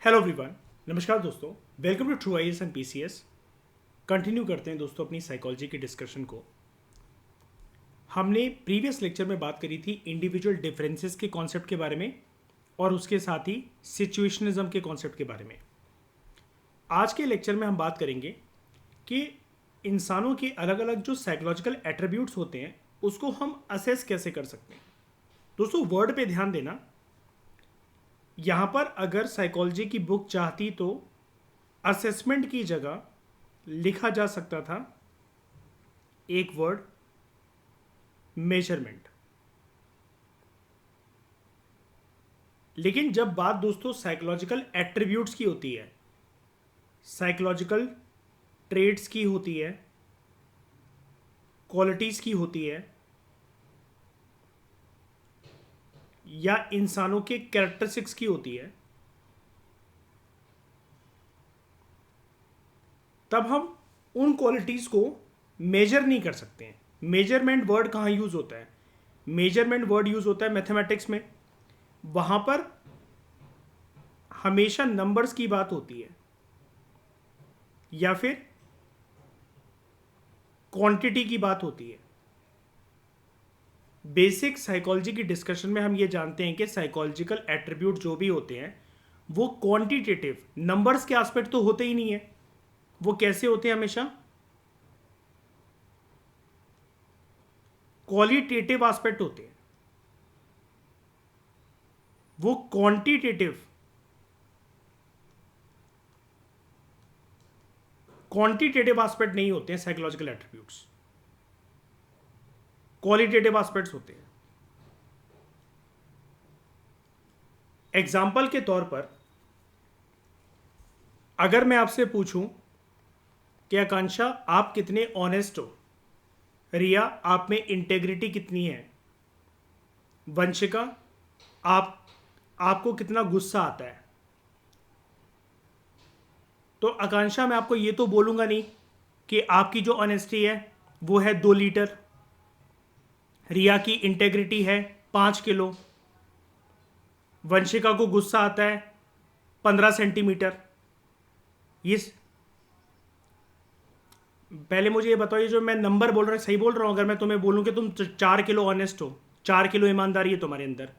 Hello everyone, नमस्कार दोस्तों। Welcome to true IAS and PCS. Continue करते हैं दोस्तों अपनी साइकोलॉजी की डिस्कशन को। हमने प्रीवियस लेक्चर में बात करी थी इंडिविजुअल डिफरेंसेस के कॉन्सेप्ट के बारे में और उसके साथ ही सिचुएशनिज्म के कॉन्सेप्ट के बारे में। आज के लेक्चर में हम बात करेंगे कि इंसानों के अलग अलग जो साइकोलॉजिकल एट्रीब्यूट्स होते हैं उसको हम असेस कैसे कर सकते हैं। दोस्तों वर्ड पे ध्यान देना। यहाँ पर अगर साइकोलॉजी की बुक चाहती तो असेसमेंट की जगह लिखा जा सकता था एक वर्ड, मेजरमेंट। लेकिन जब बात दोस्तों साइकोलॉजिकल एट्रीब्यूट्स की होती है, साइकोलॉजिकल ट्रेड्स की होती है, क्वालिटीज़ की होती है, या इंसानों के कैरेक्टरिस्टिक्स की होती है, तब हम उन क्वालिटीज़ को मेजर नहीं कर सकते हैं। मेजरमेंट वर्ड कहाँ यूज़ होता है? मेजरमेंट वर्ड यूज़ होता है मैथमेटिक्स में। वहाँ पर हमेशा नंबर्स की बात होती है या फिर क्वांटिटी की बात होती है। बेसिक साइकोलॉजी की डिस्कशन में हम ये जानते हैं कि साइकोलॉजिकल एट्रीब्यूट जो भी होते हैं वो क्वांटिटेटिव, नंबर्स के एस्पेक्ट तो होते ही नहीं है। वो कैसे होते हैं? हमेशा क्वालिटेटिव एस्पेक्ट होते हैं। वो क्वांटिटेटिव एस्पेक्ट नहीं होते हैं साइकोलॉजिकल एट्रीब्यूट्स, क्वालिटेटिव एस्पेक्ट्स होते हैं। एग्जाम्पल के तौर पर अगर मैं आपसे पूछूं कि आकांक्षा आप कितने ऑनेस्ट हो, रिया आप में इंटेग्रिटी कितनी है, वंशिका आपको कितना गुस्सा आता है, तो आकांक्षा मैं आपको ये तो बोलूंगा नहीं कि आपकी जो ऑनेस्टी है वो है 2 लीटर, रिया की इंटेग्रिटी है 5 किलो, वंशिका को गुस्सा आता है 15 सेंटीमीटर। ये पहले मुझे ये बताओ, ये जो मैं नंबर बोल रहा हूँ सही बोल रहा हूँ? अगर मैं तुम्हें बोलूँ कि तुम 4 किलो ऑनेस्ट हो, 4 किलो ईमानदारी है तुम्हारे अंदर,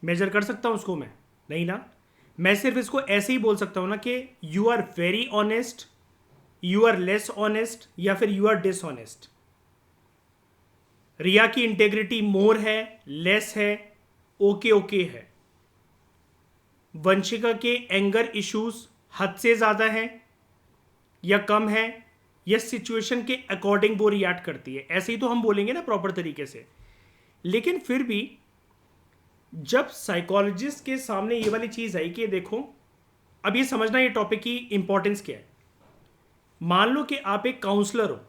मेजर कर सकता हूँ उसको मैं? नहीं ना। मैं सिर्फ इसको ऐसे ही बोल सकता हूँ ना कि you are very honest, you are less honest, या फिर यू आर डिसऑनेस्ट। रिया की इंटेग्रिटी मोर है, लेस है, ओके ओके है। वंशिका के एंगर इश्यूज हद से ज्यादा है या कम है, या सिचुएशन के अकॉर्डिंग वो रिएक्ट करती है। ऐसे ही तो हम बोलेंगे ना प्रॉपर तरीके से। लेकिन फिर भी जब साइकोलॉजिस्ट के सामने ये वाली चीज आई कि देखो, अब ये समझना ये टॉपिक की इंपॉर्टेंस क्या है। मान लो कि आप एक काउंसलर हो,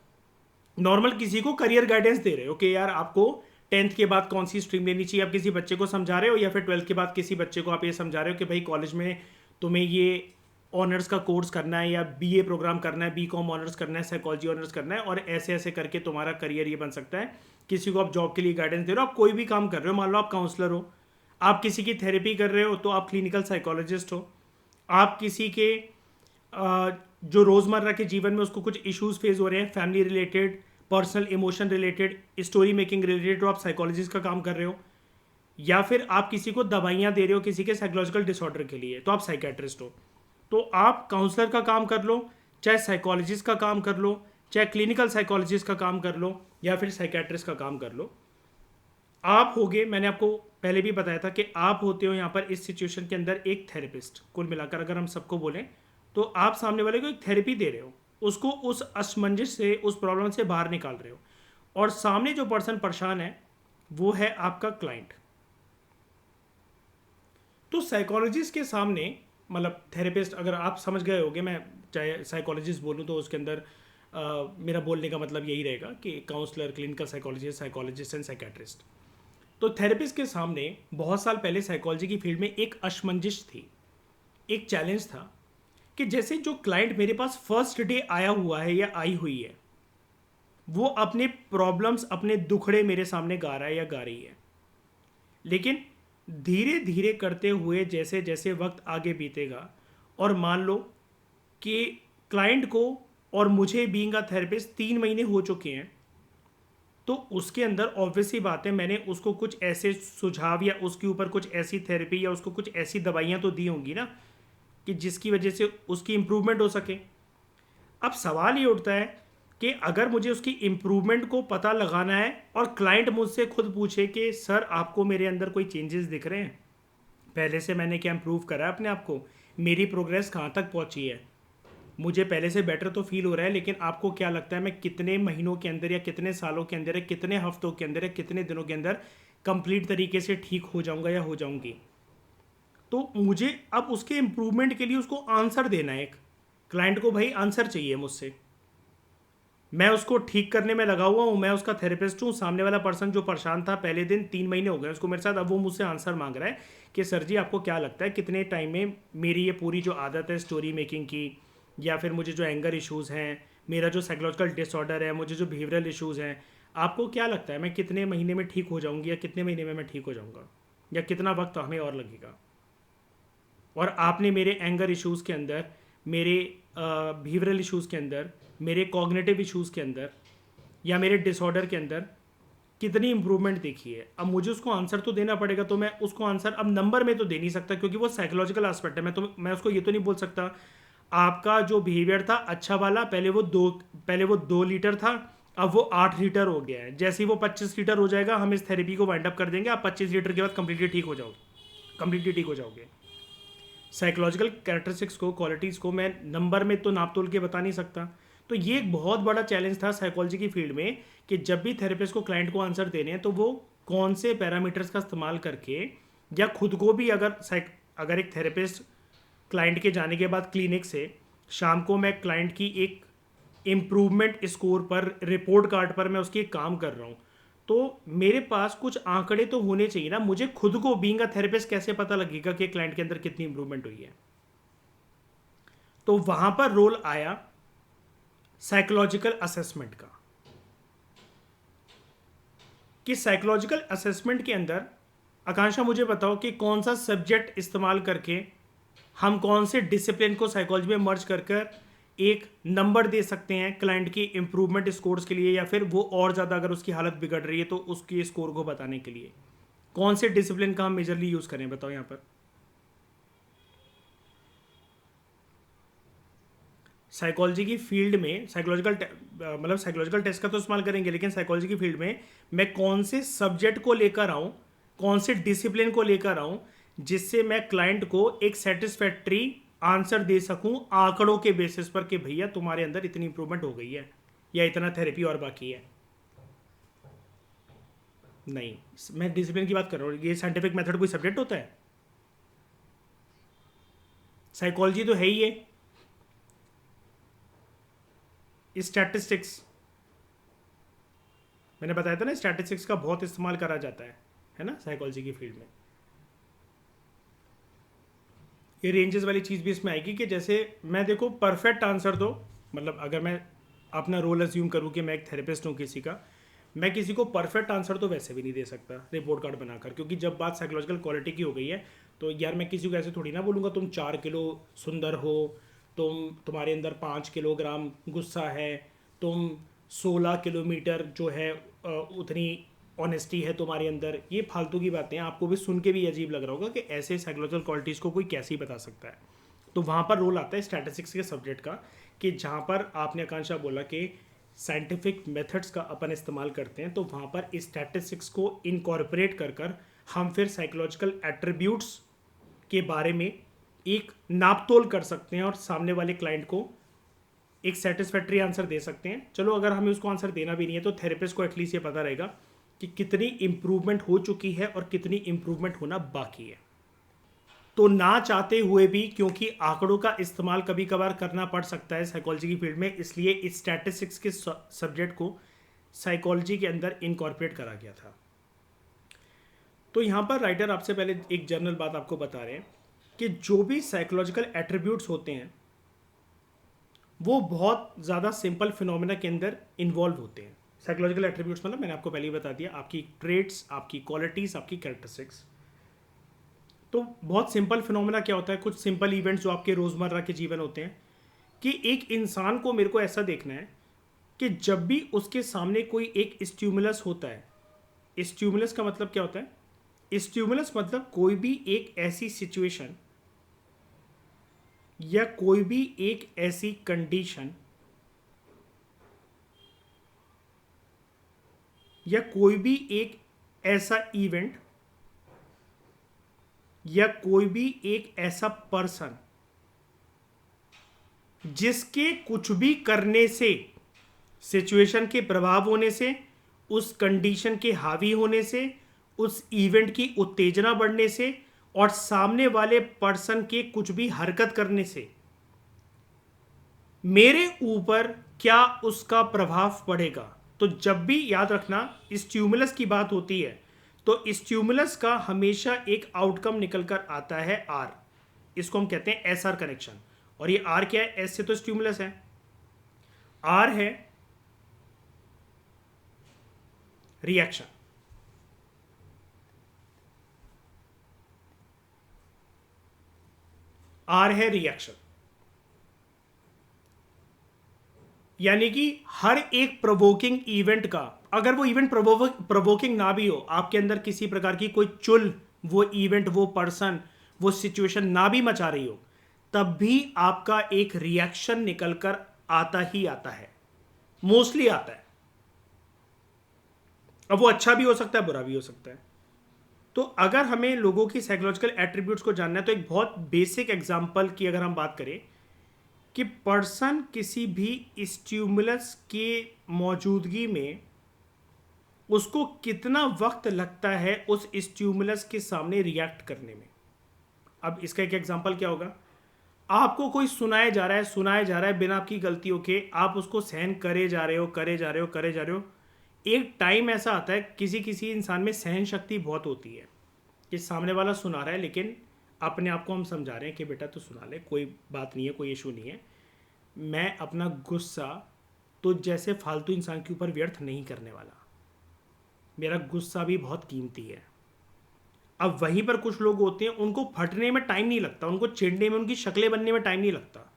नॉर्मल किसी को करियर गाइडेंस दे रहे हो कि यार आपको 10th के बाद कौन सी स्ट्रीम लेनी चाहिए, आप किसी बच्चे को समझा रहे हो, या फिर 12th के बाद किसी बच्चे को आप ये समझा रहे हो कि भाई कॉलेज में तुम्हें ये ऑनर्स का कोर्स करना है, या बीए प्रोग्राम करना है, बीकॉम ऑनर्स करना है, साइकोलॉजी ऑनर्स करना है, और ऐसे ऐसे करके तुम्हारा करियर ये बन सकता है। किसी को आप जॉब के लिए गाइडेंस दे रहे हो, आप कोई भी काम कर रहे हो, मान लो आप काउंसलर हो, आप किसी की थेरेपी कर रहे हो तो आप क्लिनिकल साइकोलॉजिस्ट हो। आप किसी के जो रोज़मर्रा के जीवन में उसको कुछ इश्यूज फेस हो रहे हैं, family related, personal emotion related, story making related, तो आप साइकोलॉजिस्ट का काम कर रहे हो। या फिर आप किसी को दवाइयाँ दे रहे हो किसी के साइकोलॉजिकल डिसऑर्डर के लिए, तो आप साइकेट्रिस्ट हो। तो आप काउंसलर का काम कर लो, चाहे साइकोलॉजिस्ट का काम कर लो, चाहे क्लिनिकल साइकोलॉजिस्ट का काम कर लो, या फिर साइकेट्रिस्ट का काम कर लो। आप होगे, मैंने आपको पहले भी बताया था कि आप होते हो यहाँ पर इस सिचुएशन के अंदर एक थेरेपिस्ट। कुल मिलाकर अगर हम सबको बोलें तो आप सामने वाले को एक थेरेपी दे रहे हो, उसको उस असमंजस से, उस प्रॉब्लम से बाहर निकाल रहे हो, और सामने जो पर्सन परेशान है वो है आपका क्लाइंट। तो साइकोलॉजिस्ट के सामने, मतलब थेरेपिस्ट, अगर आप समझ गए होगे, मैं चाहे साइकोलॉजिस्ट बोलूँ तो उसके अंदर मेरा बोलने का मतलब यही रहेगा कि counsellor, clinical psychologist and psychiatrist. तो थेरेपिस्ट के सामने बहुत साल पहले साइकोलॉजी की फील्ड में एक असमंजस थी, एक चैलेंज था कि जैसे जो क्लाइंट मेरे पास फर्स्ट डे आया हुआ है या आई हुई है, वो अपने प्रॉब्लम्स, अपने दुखड़े मेरे सामने गा रहा है या गा रही है, लेकिन धीरे धीरे करते हुए जैसे जैसे वक्त आगे बीतेगा, और मान लो कि क्लाइंट को और मुझे बीइंग अ थेरेपिस्ट 3 महीने हो चुके हैं, तो उसके अंदर ऑब्वियस सी बात है मैंने उसको कुछ ऐसे सुझाव या उसके ऊपर कुछ ऐसी थेरेपी या उसको कुछ ऐसी दवाइयाँ तो दी होंगी ना कि जिसकी वजह से उसकी इम्प्रूवमेंट हो सके। अब सवाल ये उठता है कि अगर मुझे उसकी इम्प्रूवमेंट को पता लगाना है और क्लाइंट मुझसे खुद पूछे कि सर आपको मेरे अंदर कोई चेंजेस दिख रहे हैं, पहले से मैंने क्या इम्प्रूव करा है अपने आप को, मेरी प्रोग्रेस कहाँ तक पहुँची है, मुझे पहले से बेटर तो फील हो रहा है, लेकिन आपको क्या लगता है मैं कितने महीनों के अंदर या कितने सालों के अंदर या कितने हफ्तों के अंदर या कितने दिनों के अंदर कंप्लीट तरीके से ठीक हो जाऊंगा या हो जाऊंगी। तो मुझे अब उसके इम्प्रूवमेंट के लिए उसको आंसर देना है। एक क्लाइंट को भाई आंसर चाहिए मुझसे, मैं उसको ठीक करने में लगा हुआ हूँ, मैं उसका थेरेपिस्ट हूँ, सामने वाला पर्सन जो परेशान था पहले दिन 3 महीने हो गए उसको मेरे साथ, अब वो मुझसे आंसर मांग रहा है कि सर जी आपको क्या लगता है कितने टाइम में मेरी ये पूरी जो आदत है स्टोरी मेकिंग की, या फिर मुझे जो एंगर इश्यूज़ हैं, मेरा जो साइकोलॉजिकल डिसऑर्डर है, मुझे जो बिहेवियरल इश्यूज़ हैं, आपको क्या लगता है मैं कितने महीने में ठीक हो जाऊँगी या कितने महीने में मैं ठीक हो जाऊँगा, या कितना वक्त हमें और लगेगा। और आपने मेरे एंगर इश्यूज़ के अंदर, मेरे बिहेवियरल इश्यूज़ के अंदर, मेरे कॉग्निटिव इश्यूज़ के अंदर या मेरे डिसऑर्डर के अंदर कितनी इंप्रूवमेंट देखी है। अब मुझे उसको आंसर तो देना पड़ेगा, तो मैं उसको आंसर अब नंबर में तो दे नहीं सकता क्योंकि वो साइकोलॉजिकल एस्पेक्ट है। मैं उसको ये तो नहीं बोल सकता आपका जो बिहेवियर था अच्छा वाला, पहले वो 2 लीटर था, अब वो 8 लीटर हो गया है, जैसे ही वो 25 लीटर हो जाएगा हम इस थेरेपी को वाइंड अप कर देंगे, आप 25 लीटर के बाद कंप्लीटली ठीक हो जाओगे, कंप्लीटली ठीक हो जाओगे। साइकोलॉजिकल कैरेक्टरिस्टिक्स को, क्वालिटीज़ को मैं नंबर में तो नाप तोल के बता नहीं सकता। तो ये एक बहुत बड़ा चैलेंज था साइकोलॉजी की फील्ड में कि जब भी थेरेपिस्ट को क्लाइंट को आंसर देने हैं तो वो कौन से पैरामीटर्स का इस्तेमाल करके, या खुद को भी अगर एक थेरेपिस्ट क्लाइंट के जाने के बाद क्लिनिक से शाम को मैं क्लाइंट की एक इम्प्रूवमेंट स्कोर पर, रिपोर्ट कार्ड पर मैं उसकी एक काम कर रहा हूँ, तो मेरे पास कुछ आंकड़े तो होने चाहिए ना। मुझे खुद को बीइंग अ थेरेपिस्ट कैसे पता लगेगा कि क्लाइंट के अंदर कितनी इंप्रूवमेंट हुई है। तो वहां पर रोल आया साइकोलॉजिकल असेसमेंट का, कि साइकोलॉजिकल असेसमेंट के अंदर आकांक्षा मुझे बताओ कि कौन सा सब्जेक्ट इस्तेमाल करके हम कौन से डिसिप्लिन को साइकोलॉजी में मर्ज कर कर एक नंबर दे सकते हैं क्लाइंट की इंप्रूवमेंट स्कोर्स के लिए, या फिर वो और ज़्यादा अगर उसकी हालत बिगड़ रही है तो उसके स्कोर को बताने के लिए कौन से डिसिप्लिन का हम मेजरली यूज़ करें, बताओ यहाँ पर। साइकोलॉजी की फील्ड में साइकोलॉजिकल टेस्ट का तो इस्तेमाल करेंगे, लेकिन साइकोलॉजी की फील्ड में मैं कौन से सब्जेक्ट को लेकर आऊँ, कौन से डिसिप्लिन को लेकर आऊँ जिससे मैं क्लाइंट को एक सेटिस्फैक्ट्री आंसर दे सकूं आंकड़ों के बेसिस पर कि भैया तुम्हारे अंदर इतनी इंप्रूवमेंट हो गई है या इतना थेरेपी और बाकी है। नहीं, मैं डिसिप्लिन की बात कर रहा हूँ। ये साइंटिफिक मेथड कोई सब्जेक्ट होता है? साइकोलॉजी तो है ही है। स्टैटिस्टिक्स, मैंने बताया था ना, स्टैटिस्टिक्स का बहुत इस्तेमाल करा जाता है ना साइकोलॉजी की फील्ड में। ये रेंजेस वाली चीज़ भी इसमें आएगी कि जैसे मैं, देखो, परफेक्ट आंसर दो, मतलब अगर मैं अपना रोल अज्यूम करूँ कि मैं एक थेरेपिस्ट हूँ किसी का, मैं किसी को परफेक्ट आंसर तो वैसे भी नहीं दे सकता रिपोर्ट कार्ड बनाकर, क्योंकि जब बात साइकोलॉजिकल क्वालिटी की हो गई है तो यार मैं किसी को ऐसे थोड़ी ना बोलूँगा तुम 4 किलो सुंदर हो, तुम्हारे अंदर 5 किलोग्राम गुस्सा है, तुम 16 किलोमीटर जो है उतनी ऑनेस्टी है तुम्हारे अंदर। ये फालतू की बातें हैं, आपको भी सुन के भी अजीब लग रहा होगा कि ऐसे साइकोलॉजिकल क्वालिटीज़ को कोई कैसे ही बता सकता है। तो वहाँ पर रोल आता है स्टैटिस्टिक्स के सब्जेक्ट का, कि जहाँ पर आपने आकांक्षा बोला कि साइंटिफिक मेथड्स का अपन इस्तेमाल करते हैं, तो वहाँ पर स्टैटिस्टिक्स को इनकॉर्पोरेट कर कर हम फिर साइकोलॉजिकल एट्रीब्यूट्स के बारे में एक नापतोल कर सकते हैं और सामने वाले क्लाइंट को एक सेटिस्फैक्ट्री आंसर दे सकते हैं। चलो अगर हमें उसको आंसर देना भी नहीं है तो थेरेपिस्ट को एटलीस्ट ये पता रहेगा कि कितनी इम्प्रूवमेंट हो चुकी है और कितनी इम्प्रूवमेंट होना बाकी है। तो ना चाहते हुए भी, क्योंकि आंकड़ों का इस्तेमाल कभी कभार करना पड़ सकता है साइकोलॉजी की फील्ड में, इसलिए इस स्टैटिस्टिक्स के सब्जेक्ट को साइकोलॉजी के अंदर इनकॉर्पोरेट करा गया था। तो यहाँ पर राइटर आपसे पहले एक जनरल बात आपको बता रहे हैं कि जो भी साइकोलॉजिकल एट्रीब्यूट्स होते हैं वो बहुत ज़्यादा सिंपल फिनोमेना के अंदर इन्वॉल्व होते हैं। साइकोलॉजिकल एट्रीब्यूट्स मतलब मैंने आपको पहले ही बता दिया, आपकी ट्रेट्स, आपकी क्वालिटीज़, आपकी कैरेक्टरिस्टिक्स। तो बहुत सिंपल फिनोमेना क्या होता है, कुछ सिंपल इवेंट्स जो आपके रोज़मर्रा के जीवन होते हैं, कि एक इंसान को मेरे को ऐसा देखना है कि जब भी उसके सामने कोई एक स्टिमुलस होता है, स्टिमुलस का मतलब क्या होता है, स्टिमुलस मतलब कोई भी एक ऐसी सिचुएशन या कोई भी एक ऐसी कंडीशन या कोई भी एक ऐसा इवेंट या कोई भी एक ऐसा पर्सन जिसके कुछ भी करने से, सिचुएशन के प्रभाव होने से, उस कंडीशन के हावी होने से, उस इवेंट की उत्तेजना बढ़ने से और सामने वाले पर्सन के कुछ भी हरकत करने से मेरे ऊपर क्या उसका प्रभाव पड़ेगा। तो जब भी याद रखना स्टिमुलस की बात होती है तो स्टिमुलस का हमेशा एक आउटकम निकल कर आता है आर, इसको हम कहते हैं एस आर कनेक्शन। और ये आर क्या है, एस से तो स्टिमुलस है, आर है रिएक्शन। आर है रिएक्शन, यानी कि हर एक प्रोवोकिंग इवेंट का, अगर वो इवेंट प्रोवोकिंग ना भी हो, आपके अंदर किसी प्रकार की कोई चुल, वो इवेंट, वो पर्सन, वो सिचुएशन ना भी मचा रही हो, तब भी आपका एक रिएक्शन निकल कर आता ही आता है, मोस्टली आता है। अब वो अच्छा भी हो सकता है, बुरा भी हो सकता है। तो अगर हमें लोगों की साइकोलॉजिकल एट्रीब्यूट्स को जानना है तो एक बहुत बेसिक एग्जांपल की अगर हम बात करें कि पर्सन किसी भी स्टिमुलस के मौजूदगी में उसको कितना वक्त लगता है उस स्टिमुलस के सामने रिएक्ट करने में। अब इसका एक एग्जांपल क्या होगा, आपको कोई सुनाया जा रहा है बिना आपकी गलतियों के, आप उसको सहन करे जा रहे हो। एक टाइम ऐसा आता है, किसी किसी इंसान में सहन शक्ति बहुत होती है कि सामने वाला सुना रहा है लेकिन अपने आप को हम समझा रहे हैं कि बेटा तू सुना ले, कोई बात नहीं है, कोई इशू नहीं है, मैं अपना गुस्सा तो जैसे फालतू इंसान के ऊपर व्यर्थ नहीं करने वाला, मेरा गुस्सा भी बहुत कीमती है। अब वहीं पर कुछ लोग होते हैं, उनको फटने में टाइम नहीं लगता, उनको चिढ़ने में, उनकी शक्लें बनने में टाइम नहीं लगता,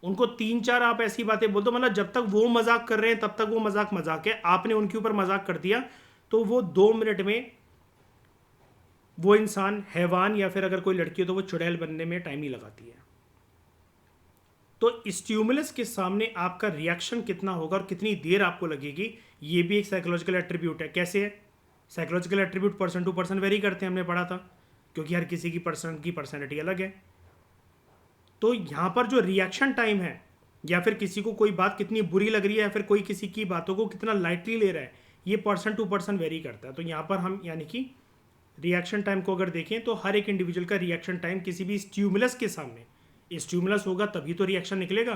उनको 3-4 आप ऐसी बातें बोल दो, मतलब जब तक वो मजाक कर रहे हैं तब तक वो मजाक है, आपने उनके ऊपर मजाक कर दिया तो वो 2 मिनट में वो इंसान हैवान, या फिर अगर कोई लड़की हो तो वो चुड़ैल बनने में टाइम नहीं लगाती है। तो स्टिमुलस के सामने आपका रिएक्शन कितना होगा और कितनी देर आपको लगेगी, ये भी एक साइकोलॉजिकल एट्रीब्यूट है। कैसे है, psychological attribute person to person vary करते हैं, हमने पढ़ा था, क्योंकि हर किसी की पर्सनैलिटी अलग है। तो यहाँ पर जो रिएक्शन टाइम है, या फिर किसी को कोई बात कितनी बुरी लग रही है, या फिर कोई किसी की बातों को कितना लाइटली ले रहा है, ये पर्सन टू पर्सन वेरी करता है। तो यहाँ पर हम यानी कि रिएक्शन टाइम को अगर देखें तो हर एक इंडिविजुअल का रिएक्शन टाइम किसी भी स्टिमुलस के सामने, स्टिमुलस होगा तभी तो रिएक्शन निकलेगा,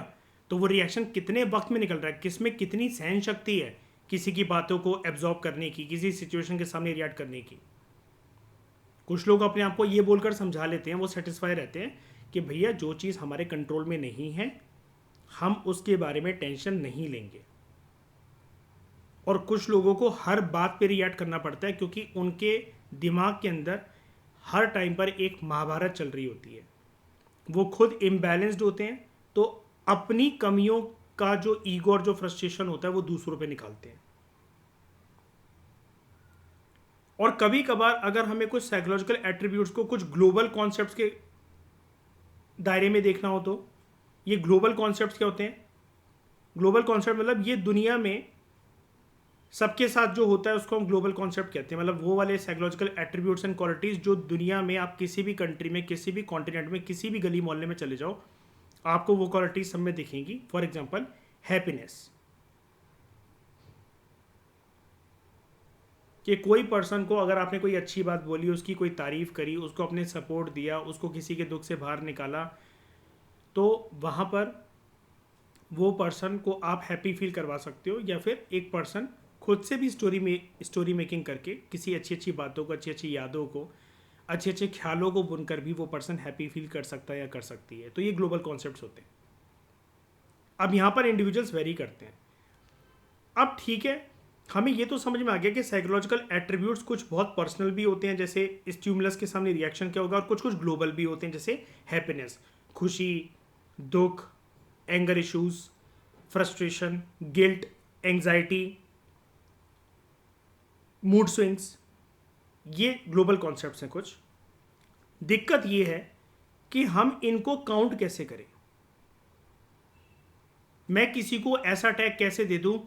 तो वो रिएक्शन कितने वक्त में निकल रहा है, किसमें कितनी सहन शक्ति है किसी की बातों को एब्जॉर्ब करने की, किसी सिचुएशन के सामने रिएक्ट करने की। कुछ लोग अपने आप को ये बोलकर समझा लेते हैं, वो सेटिस्फाई रहते हैं कि भैया जो चीज़ हमारे कंट्रोल में नहीं है हम उसके बारे में टेंशन नहीं लेंगे। और कुछ लोगों को हर बात पे रिएक्ट करना पड़ता है क्योंकि उनके दिमाग के अंदर हर टाइम पर एक महाभारत चल रही होती है, वो खुद इम्बैलेंस्ड होते हैं, तो अपनी कमियों का जो ईगो और जो फ्रस्ट्रेशन होता है वो दूसरों पे निकालते हैं। और कभी कभार अगर हमें कुछ साइकोलॉजिकल एट्रीब्यूट्स को कुछ ग्लोबल कॉन्सेप्ट्स के दायरे में देखना हो तो ये ग्लोबल कॉन्सेप्ट्स क्या होते हैं, ग्लोबल कॉन्सेप्ट मतलब ये दुनिया में सबके साथ जो होता है उसको हम ग्लोबल कॉन्सेप्ट कहते हैं। मतलब वो वाले साइकोलॉजिकल एट्रीब्यूट्स एंड क्वालिटीज़ जो दुनिया में आप किसी भी कंट्री में, किसी भी कॉन्टिनेंट में, किसी भी गली मोहल्ले में चले जाओ आपको वो क्वालिटीज सब में दिखेंगी। फॉर एग्जाम्पल हैप्पीनेस, कि कोई पर्सन को अगर आपने कोई अच्छी बात बोली, उसकी कोई तारीफ करी, उसको अपने सपोर्ट दिया, उसको किसी के दुख से बाहर निकाला, तो वहाँ पर वो पर्सन को आप हैप्पी फील करवा सकते हो। या फिर एक पर्सन खुद से भी स्टोरी मेकिंग करके किसी अच्छी अच्छी बातों को, अच्छी अच्छी यादों को, अच्छे अच्छे ख्यालों को बुनकर भी वो पर्सन हैप्पी फील कर सकता है या कर सकती है। तो ये ग्लोबल कॉन्सेप्ट्स होते हैं। अब यहाँ पर इंडिविजुअल्स वेरी करते हैं। अब ठीक है, हमें ये तो समझ में आ गया कि साइकोलॉजिकल एट्रीब्यूट्स कुछ बहुत पर्सनल भी होते हैं, जैसे स्टिमुलस के सामने रिएक्शन क्या होगा, और कुछ कुछ ग्लोबल भी होते हैं, जैसे हैप्पीनेस, खुशी, दुख, anger issues, frustration, guilt, anxiety, mood swings, ये ग्लोबल कॉन्सेप्ट्स हैं कुछ। दिक्कत ये है कि हम इनको काउंट कैसे करें। मैं किसी को ऐसा टैग कैसे दे दूं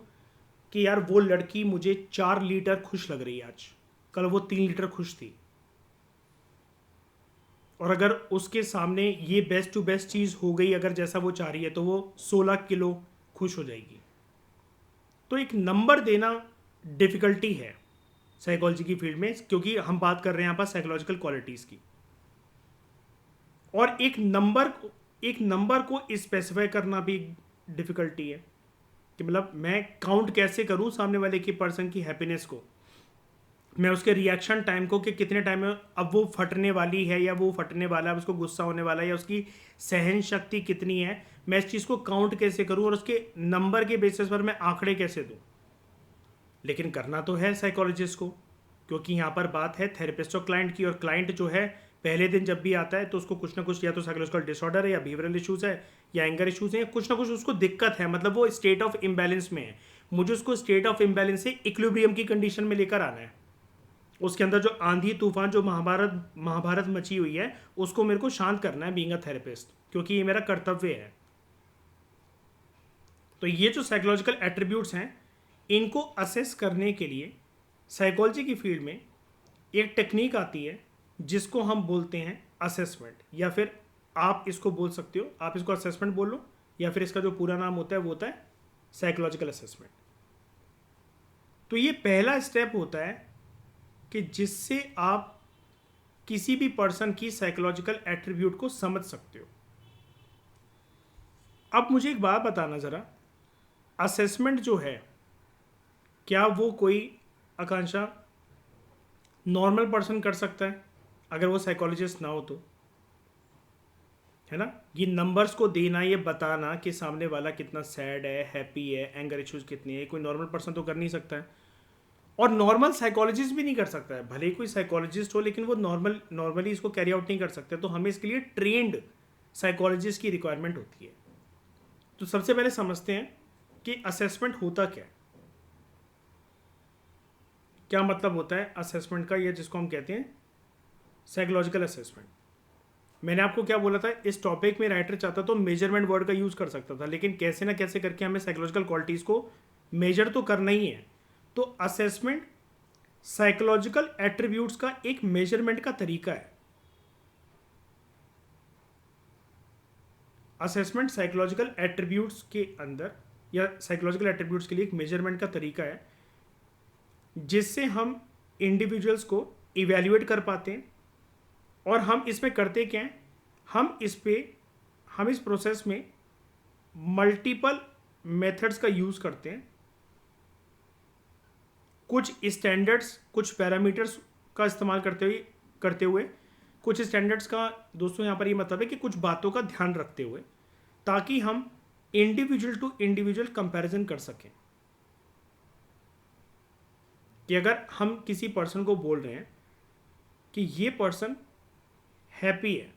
कि यार वो लड़की मुझे 4 लीटर खुश लग रही है आज, कल वो 3 लीटर खुश थी, और अगर उसके सामने ये बेस्ट टू बेस्ट चीज़ हो गई अगर जैसा वो चाह रही है तो वो 16 किलो खुश हो जाएगी। तो एक नंबर देना डिफिकल्टी है साइकोलॉजी की फील्ड में, क्योंकि हम बात कर रहे हैं यहाँ पर साइकोलॉजिकल क्वालिटीज़ की, और एक नंबर को स्पेसिफाई करना भी डिफिकल्टी है कि मतलब मैं काउंट कैसे करूं सामने वाले की पर्सन की हैप्पीनेस को, मैं उसके रिएक्शन टाइम को कि कितने टाइम में अब वो फटने वाली है या वो फटने वाला है, उसको गुस्सा होने वाला है, या उसकी सहन शक्ति कितनी है, मैं इस चीज़ को काउंट कैसे करूं और उसके नंबर के बेसिस पर मैं आंकड़े कैसे दूं। लेकिन करना तो है साइकोलॉजिस्ट को, क्योंकि यहाँ पर बात है थेरेपिस्ट और क्लाइंट की, और क्लाइंट जो है पहले दिन जब भी आता है तो उसको कुछ ना कुछ या तो साइकोलॉजिकल डिसऑर्डर है, या बिहेवियरल इश्यूज है, या एंगर इश्यूज है, या कुछ ना कुछ उसको दिक्कत है, मतलब वो स्टेट ऑफ इम्बैलेंस में है। मुझे उसको स्टेट ऑफ इम्बैलेंस से इक्विलिब्रियम की कंडीशन में लेकर आना है। उसके अंदर जो आंधी तूफान, जो महाभारत मची हुई है, उसको मेरे को शांत करना है बीइंग अ थेरेपिस्ट, क्योंकि ये मेरा कर्तव्य है। तो ये जो साइकोलॉजिकल एट्रीब्यूट्स हैं, इनको असेस करने के लिए साइकोलॉजी की फील्ड में एक टेक्निक आती है जिसको हम बोलते हैं असेसमेंट, या फिर आप इसको बोल सकते हो, आप इसको असेसमेंट बोल लो, या फिर इसका जो पूरा नाम होता है वो होता है साइकोलॉजिकल असेसमेंट। तो ये पहला स्टेप होता है कि जिससे आप किसी भी पर्सन की साइकोलॉजिकल एट्रीब्यूट को समझ सकते हो। अब मुझे एक बात बताना ज़रा, असेसमेंट जो है, क्या वो कोई आकांक्षा नॉर्मल पर्सन कर सकता है अगर वो साइकोलॉजिस्ट ना हो तो, है ना? ये नंबर्स को देना, ये बताना कि सामने वाला कितना सैड है, हैप्पी है, एंगर इश्यूज कितनी है, कोई नॉर्मल पर्सन तो कर नहीं सकता है, और नॉर्मल साइकोलॉजिस्ट भी नहीं कर सकता है। भले ही कोई साइकोलॉजिस्ट हो, लेकिन वो नॉर्मली इसको कैरी आउट नहीं कर सकते। तो हमें इसके लिए ट्रेंड साइकोलॉजिस्ट की रिक्वायरमेंट होती है। तो सबसे पहले समझते हैं कि असेसमेंट होता क्या है, क्या मतलब होता है असेसमेंट का, ये जिसको हम कहते हैं साइकोलॉजिकल असेसमेंट। मैंने आपको क्या बोला था, इस टॉपिक में राइटर चाहता तो मेजरमेंट वर्ड का यूज कर सकता था, लेकिन कैसे ना कैसे करके हमें साइकोलॉजिकल क्वालिटीज को मेजर तो करना ही है। तो असेसमेंट साइकोलॉजिकल एट्रीब्यूट्स का एक मेजरमेंट का तरीका है। असेसमेंट साइकोलॉजिकल एट्रीब्यूट्स के अंदर, या साइकोलॉजिकल एट्रीब्यूट्स के लिए एक मेजरमेंट का तरीका है जिससे हम इंडिविजुअल्स को इवैल्यूएट कर पाते हैं। और हम इसमें करते क्या हैं, हम इस प्रोसेस में मल्टीपल मेथड्स का यूज़ करते हैं। कुछ स्टैंडर्ड्स, कुछ पैरामीटर्स का इस्तेमाल करते हुए कुछ स्टैंडर्ड्स का, दोस्तों यहाँ पर ये मतलब है कि कुछ बातों का ध्यान रखते हुए, ताकि हम इंडिविजुअल टू इंडिविजुअल कंपैरिजन कर सकें। कि अगर हम किसी पर्सन को बोल रहे हैं कि ये पर्सन हैप्पी है,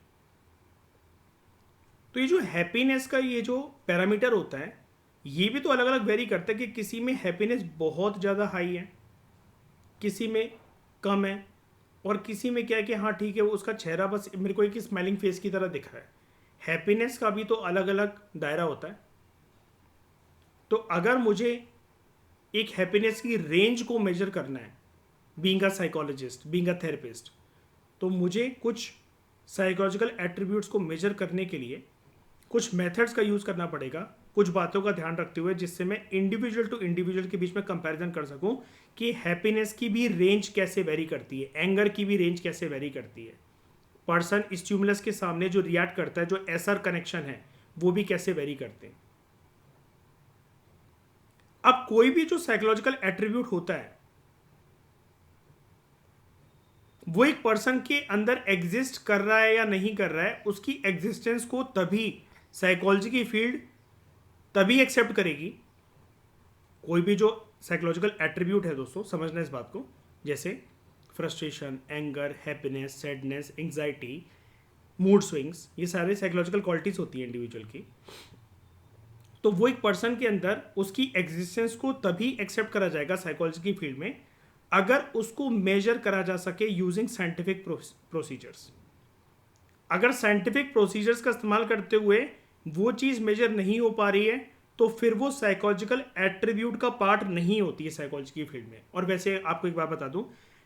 तो ये जो हैप्पीनेस का ये जो पैरामीटर होता है, ये भी तो अलग अलग वेरी करता है कि किसी में हैप्पीनेस बहुत ज़्यादा हाई है, किसी में कम है, और किसी में क्या है कि हाँ ठीक है, वो उसका चेहरा बस मेरे को एक स्माइलिंग फेस की तरह दिख रहा है। हैप्पीनेस का भी तो अलग अलग दायरा होता है। तो अगर मुझे एक हैप्पीनेस की रेंज को मेजर करना है, being a psychologist, being a therapist, तो मुझे कुछ साइकोलॉजिकल एट्रीब्यूट्स को मेजर करने के लिए कुछ मेथड्स का यूज़ करना पड़ेगा, कुछ बातों का ध्यान रखते हुए, जिससे मैं इंडिविजुअल टू इंडिविजुअल के बीच में कंपैरिजन कर सकूं कि हैप्पीनेस की भी रेंज कैसे वेरी करती है, एंगर की भी रेंज कैसे वेरी करती है, पर्सन स्टिमुलस के सामने जो रिएक्ट करता है, जो एसर कनेक्शन है, वो भी कैसे वेरी करते हैं। अब कोई भी जो साइकोलॉजिकल एट्रीब्यूट होता है, वो एक पर्सन के अंदर एग्जिस्ट कर रहा है या नहीं कर रहा है, उसकी एग्जिस्टेंस को तभी साइकोलॉजी की फील्ड तभी एक्सेप्ट करेगी। कोई भी जो साइकोलॉजिकल एट्रीब्यूट है दोस्तों, समझना इस बात को, जैसे frustration, anger, happiness, sadness, anxiety, mood swings, ये सारे साइकोलॉजिकल क्वालिटीज होती हैं इंडिविजुअल की। तो वो एक पर्सन के अंदर उसकी एग्जिस्टेंस को तभी एक्सेप्ट करा जाएगा साइकोलॉजी की फील्ड में अगर उसको मेजर करा जा सके यूजिंग साइंटिफिक प्रोसीजर्स। अगर साइंटिफिक प्रोसीजर्स का इस्तेमाल करते हुए वो चीज़ मेजर नहीं हो पा रही है तो फिर वो साइकोलॉजिकल एट्रीब्यूट का पार्ट नहीं होती है साइकोलॉजी की फील्ड में। और वैसे आपको एक बात बता दूं,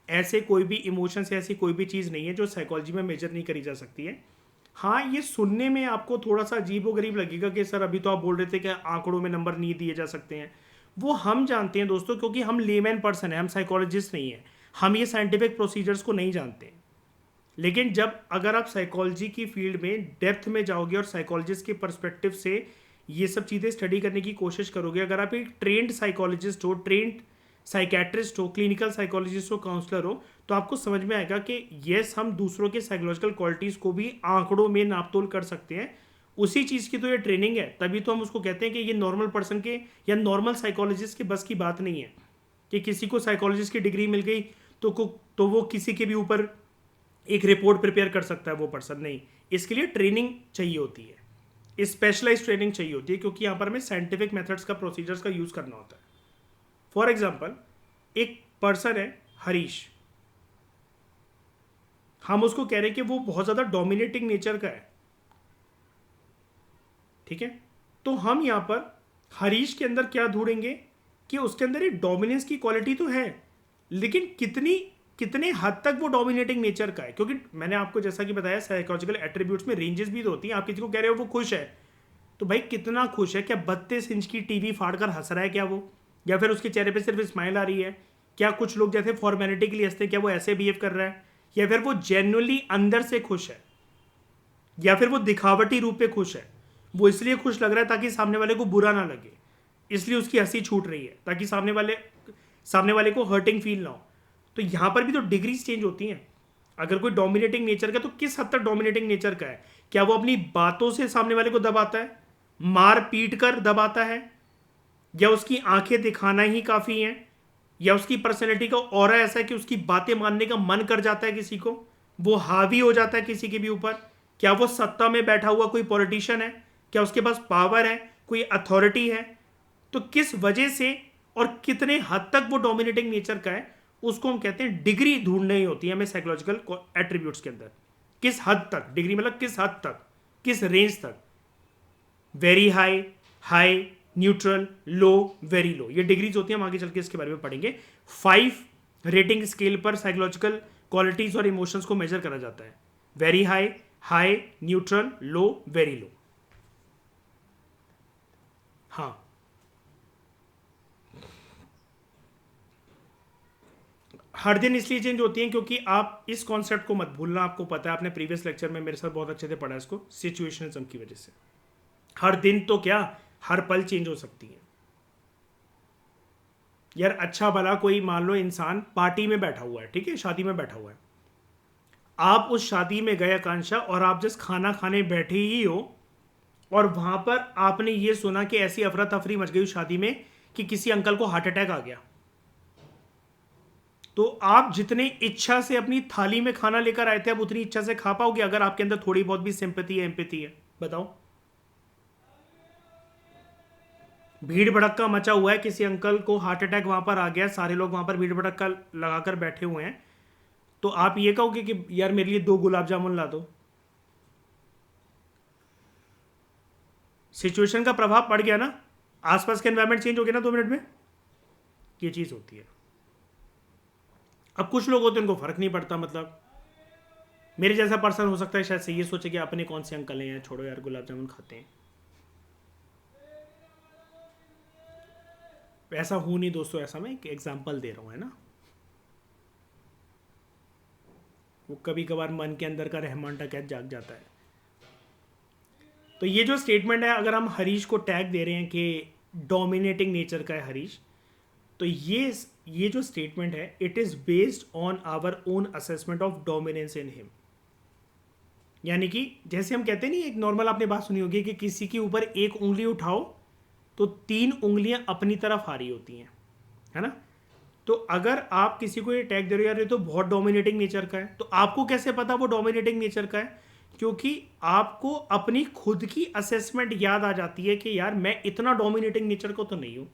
ऐसे कोई भी इमोशंस या ऐसी कोई भी चीज़ नहीं है जो साइकोलॉजी में मेजर नहीं करी जा सकती है। हाँ, ये सुनने में आपको थोड़ा सा अजीबोगरीब लगेगा कि सर अभी तो आप बोल रहे थे कि आंकड़ों में नंबर नहीं दिए जा सकते हैं। वो हम जानते हैं दोस्तों, क्योंकि हम लेमैन पर्सन है, हम साइकोलॉजिस्ट नहीं है, हम ये साइंटिफिक प्रोसीजर्स को नहीं जानते। लेकिन जब अगर आप साइकोलॉजी की फील्ड में डेप्थ में जाओगे और साइकोलॉजिस्ट के पर्सपेक्टिव से ये सब चीज़ें स्टडी करने की कोशिश करोगे, अगर आप एक ट्रेंड साइकोलॉजिस्ट हो, ट्रेंड साइकेट्रिस्ट हो, क्लिनिकल साइकोलॉजिस्ट हो, काउंसलर हो, तो आपको समझ में आएगा कि येस, हम दूसरों के साइकोलॉजिकल क्वालिटीज़ को भी आंकड़ों में नापतोल कर सकते हैं। उसी चीज़ की तो ये ट्रेनिंग है, तभी तो हम उसको कहते हैं कि ये नॉर्मल पर्सन के या नॉर्मल साइकोलॉजिस्ट के बस की बात नहीं है कि किसी को साइकोलॉजिस्ट की डिग्री मिल गई तो वो किसी के भी ऊपर एक रिपोर्ट प्रिपेयर कर सकता है वो पर्सन। नहीं, इसके लिए ट्रेनिंग चाहिए होती है, स्पेशलाइज ट्रेनिंग चाहिए होती है, क्योंकि यहाँ पर हमें साइंटिफिक मेथड्स का, प्रोसीजर्स का यूज़ करना होता है। फॉर एग्जाम्पल, एक पर्सन है हरीश, हम उसको कह रहे हैं कि वो बहुत ज़्यादा डोमिनेटिंग नेचर का है, ठीक है। तो हम यहाँ पर हरीश के अंदर क्या ढूंढेंगे कि उसके अंदर एक डोमिनेंस की क्वालिटी तो है, लेकिन कितने हद तक वो डोमिनेटिंग नेचर का है। क्योंकि मैंने आपको जैसा कि बताया साइकोलॉजिकल एट्रीब्यूट्स में रेंजेस भी तो होती हैं। आप किसी को कह रहे हो वो खुश है, तो भाई कितना खुश है? क्या 32 इंच की टीवी फाड़कर हंस रहा है क्या वो, या फिर उसके चेहरे पे सिर्फ स्माइल आ रही है? क्या कुछ लोग जैसे फॉर्मेलिटी के लिए हंसते हैं, क्या वो ऐसे बिहेव कर रहा है, या फिर वो जेन्युइनली अंदर से खुश है, या फिर वो दिखावटी रूप पे खुश है? वो इसलिए खुश लग रहा है ताकि सामने वाले को बुरा ना लगे, इसलिए उसकी हंसी छूट रही है ताकि सामने वाले को हर्टिंग फील ना हो। तो यहाँ पर भी तो डिग्रीज चेंज होती हैं। अगर कोई डोमिनेटिंग नेचर का, तो किस हद तक डोमिनेटिंग नेचर का है? क्या वो अपनी बातों से सामने वाले को दबाता है, मार पीट कर दबाता है, या उसकी आंखें दिखाना ही काफ़ी हैं, या उसकी पर्सनैलिटी का ऑरा ऐसा है कि उसकी बातें मानने का मन कर जाता है किसी को, वो हावी हो जाता है किसी के भी ऊपर? क्या वो सत्ता में बैठा हुआ कोई पॉलिटिशियन है? क्या उसके पास पावर है, कोई अथॉरिटी है? तो किस वजह से और कितने हद तक वो डोमिनेटिंग नेचर का है, उसको हम कहते हैं डिग्री ढूंढनी ही होती है हमें साइकोलॉजिकल एट्रीब्यूट्स के अंदर। किस हद तक डिग्री, मतलब किस हद तक, किस रेंज तक? वेरी हाई, हाई, न्यूट्रल, लो, वेरी लो, ये डिग्रीज होती हैं। हम आगे चल के इसके बारे में पढ़ेंगे। 5 रेटिंग स्केल पर साइकोलॉजिकल क्वालिटीज और इमोशंस को मेजर करा जाता है। वेरी हाई, हाई, न्यूट्रल, लो, वेरी लो। हाँ, हर दिन इसलिए चेंज होती हैं क्योंकि आप इस कॉन्सेप्ट को मत भूलना, आपको पता है, आपने प्रीवियस लेक्चर में मेरे साथ बहुत अच्छे से पढ़ा है इसको, सिचुएशनिज्म की वजह से हर दिन तो क्या, हर पल चेंज हो सकती है। यार अच्छा भला कोई मान लो इंसान पार्टी में बैठा हुआ है, ठीक है, शादी में बैठा हुआ है, आप उस शादी में गए आकांक्षा, और आप जस्ट खाना खाने बैठे ही हो, और वहां पर आपने ये सुना कि ऐसी अफरा तफरी मच गई शादी में कि किसी अंकल को हार्ट अटैक आ गया। तो आप जितने इच्छा से अपनी थाली में खाना लेकर आए थे, आप उतनी इच्छा से खा पाओगे अगर आपके अंदर थोड़ी बहुत भी सिंपैथी है, एम्पैथी है? बताओ। भीड़ भड़क्का मचा हुआ है, किसी अंकल को हार्ट अटैक वहां पर आ गया, सारे लोग वहां पर भीड़ भड़क्का लगाकर बैठे हुए हैं, तो आप ये कहोगे कि यार मेरे लिए 2 गुलाब जामुन ला दो? सिचुएशन का प्रभाव पड़ गया ना, आसपास का एनवायरमेंट चेंज हो गया ना 2 मिनट में। ये चीज होती है। अब कुछ लोग होते हैं उनको फर्क नहीं पड़ता, मतलब मेरे जैसा पर्सन हो सकता है शायद से ये सोचे कि अपने कौन से अंकल हैं, छोड़ो यार गुलाब जामुन खाते हैं। ऐसा हूं नहीं दोस्तों, ऐसा मैं एक एग्जांपल दे रहा हूं, है ना। वो कभी कभार मन के अंदर का रहमान टकैत जाग जाता है। तो ये जो स्टेटमेंट है, अगर हम हरीश को टैग दे रहे हैं कि डोमिनेटिंग नेचर का है हरीश, तो ये जो स्टेटमेंट है, it is based on our own assessment of dominance in him. यानी कि जैसे हम कहते हैं नहीं, एक नॉर्मल आपने बात सुनी होगी कि किसी के ऊपर एक उंगली उठाओ तो 3 उंगलियां अपनी तरफ आ रही होती हैं, है ना। तो अगर आप किसी को ये टैग दे रहे हो यार ये तो बहुत डोमिनेटिंग नेचर का है, तो आपको कैसे पता वो डोमिनेटिंग नेचर का है? क्योंकि आपको अपनी खुद की असेसमेंट याद आ जाती है कि यार मैं इतना डोमिनेटिंग नेचर को तो नहीं हूँ,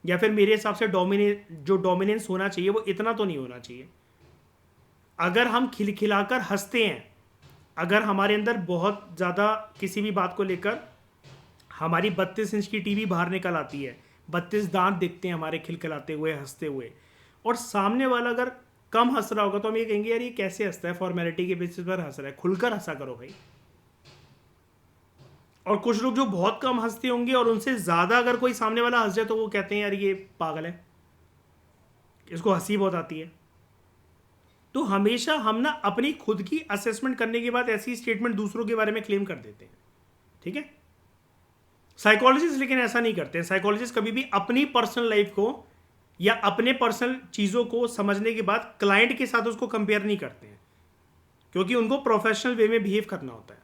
या फिर मेरे हिसाब से जो डोमिनेंस होना चाहिए वो इतना तो नहीं होना चाहिए। अगर हम खिलखिलाकर हंसते हैं, अगर हमारे अंदर बहुत ज़्यादा किसी भी बात को लेकर हमारी 32 इंच की टीवी बाहर निकल आती है, 32 दांत दिखते हैं हमारे खिलखिलाते हुए हंसते हुए, और सामने वाला अगर कम हंस रहा होगा तो हम ये कहेंगे यार ये कैसे हंसता है, फॉर्मेलिटी के बेसिस पर हंस रहा है, खुलकर हंसा करो भाई। और कुछ लोग जो बहुत कम हंसते होंगे और उनसे ज़्यादा अगर कोई सामने वाला हंस जाए तो वो कहते हैं यार ये पागल है, इसको हंसी बहुत आती है। तो हमेशा हम ना अपनी खुद की असेसमेंट करने के बाद ऐसी स्टेटमेंट दूसरों के बारे में क्लेम कर देते हैं, ठीक है। साइकोलॉजिस्ट लेकिन ऐसा नहीं करते। साइकोलॉजिस्ट कभी भी अपनी पर्सनल लाइफ को या अपने पर्सनल चीज़ों को समझने के बाद क्लाइंट के साथ उसको कंपेयर नहीं करते हैं, क्योंकि उनको प्रोफेशनल वे में बिहेव करना होता है।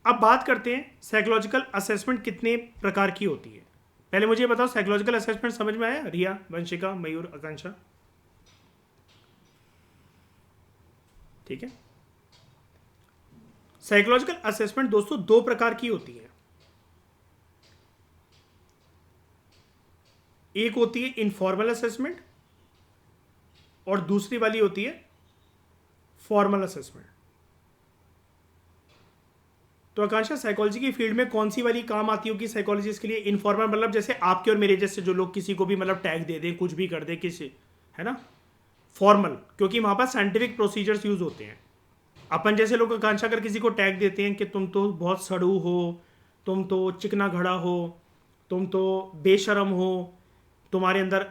अब बात करते हैं साइकोलॉजिकल असेसमेंट कितने प्रकार की होती है। पहले मुझे बताओ साइकोलॉजिकल असेसमेंट समझ में आया? रिया, वंशिका, मयूर, आकांक्षा, ठीक है। साइकोलॉजिकल असेसमेंट दोस्तों दो प्रकार की होती है। एक होती है इनफॉर्मल असेसमेंट और दूसरी वाली होती है फॉर्मल असेसमेंट। तो आकांक्षा साइकोलॉजी की फील्ड में कौन सी वाली काम आती होगी साइकोलॉजिस्ट के लिए? इनफॉर्मल मतलब जैसे आपके और मेरे जैसे जो लोग किसी को भी मतलब टैग दे दें, कुछ भी कर दे किसी, है ना। फॉर्मल क्योंकि वहां पर साइंटिफिक प्रोसीजर्स यूज होते हैं। अपन जैसे लोग आकांक्षा अगर किसी को टैग देते हैं कि तुम तो बहुत सड़ू हो, तुम तो चिकना घड़ा हो, तुम तो बेशरम हो, तुम्हारे अंदर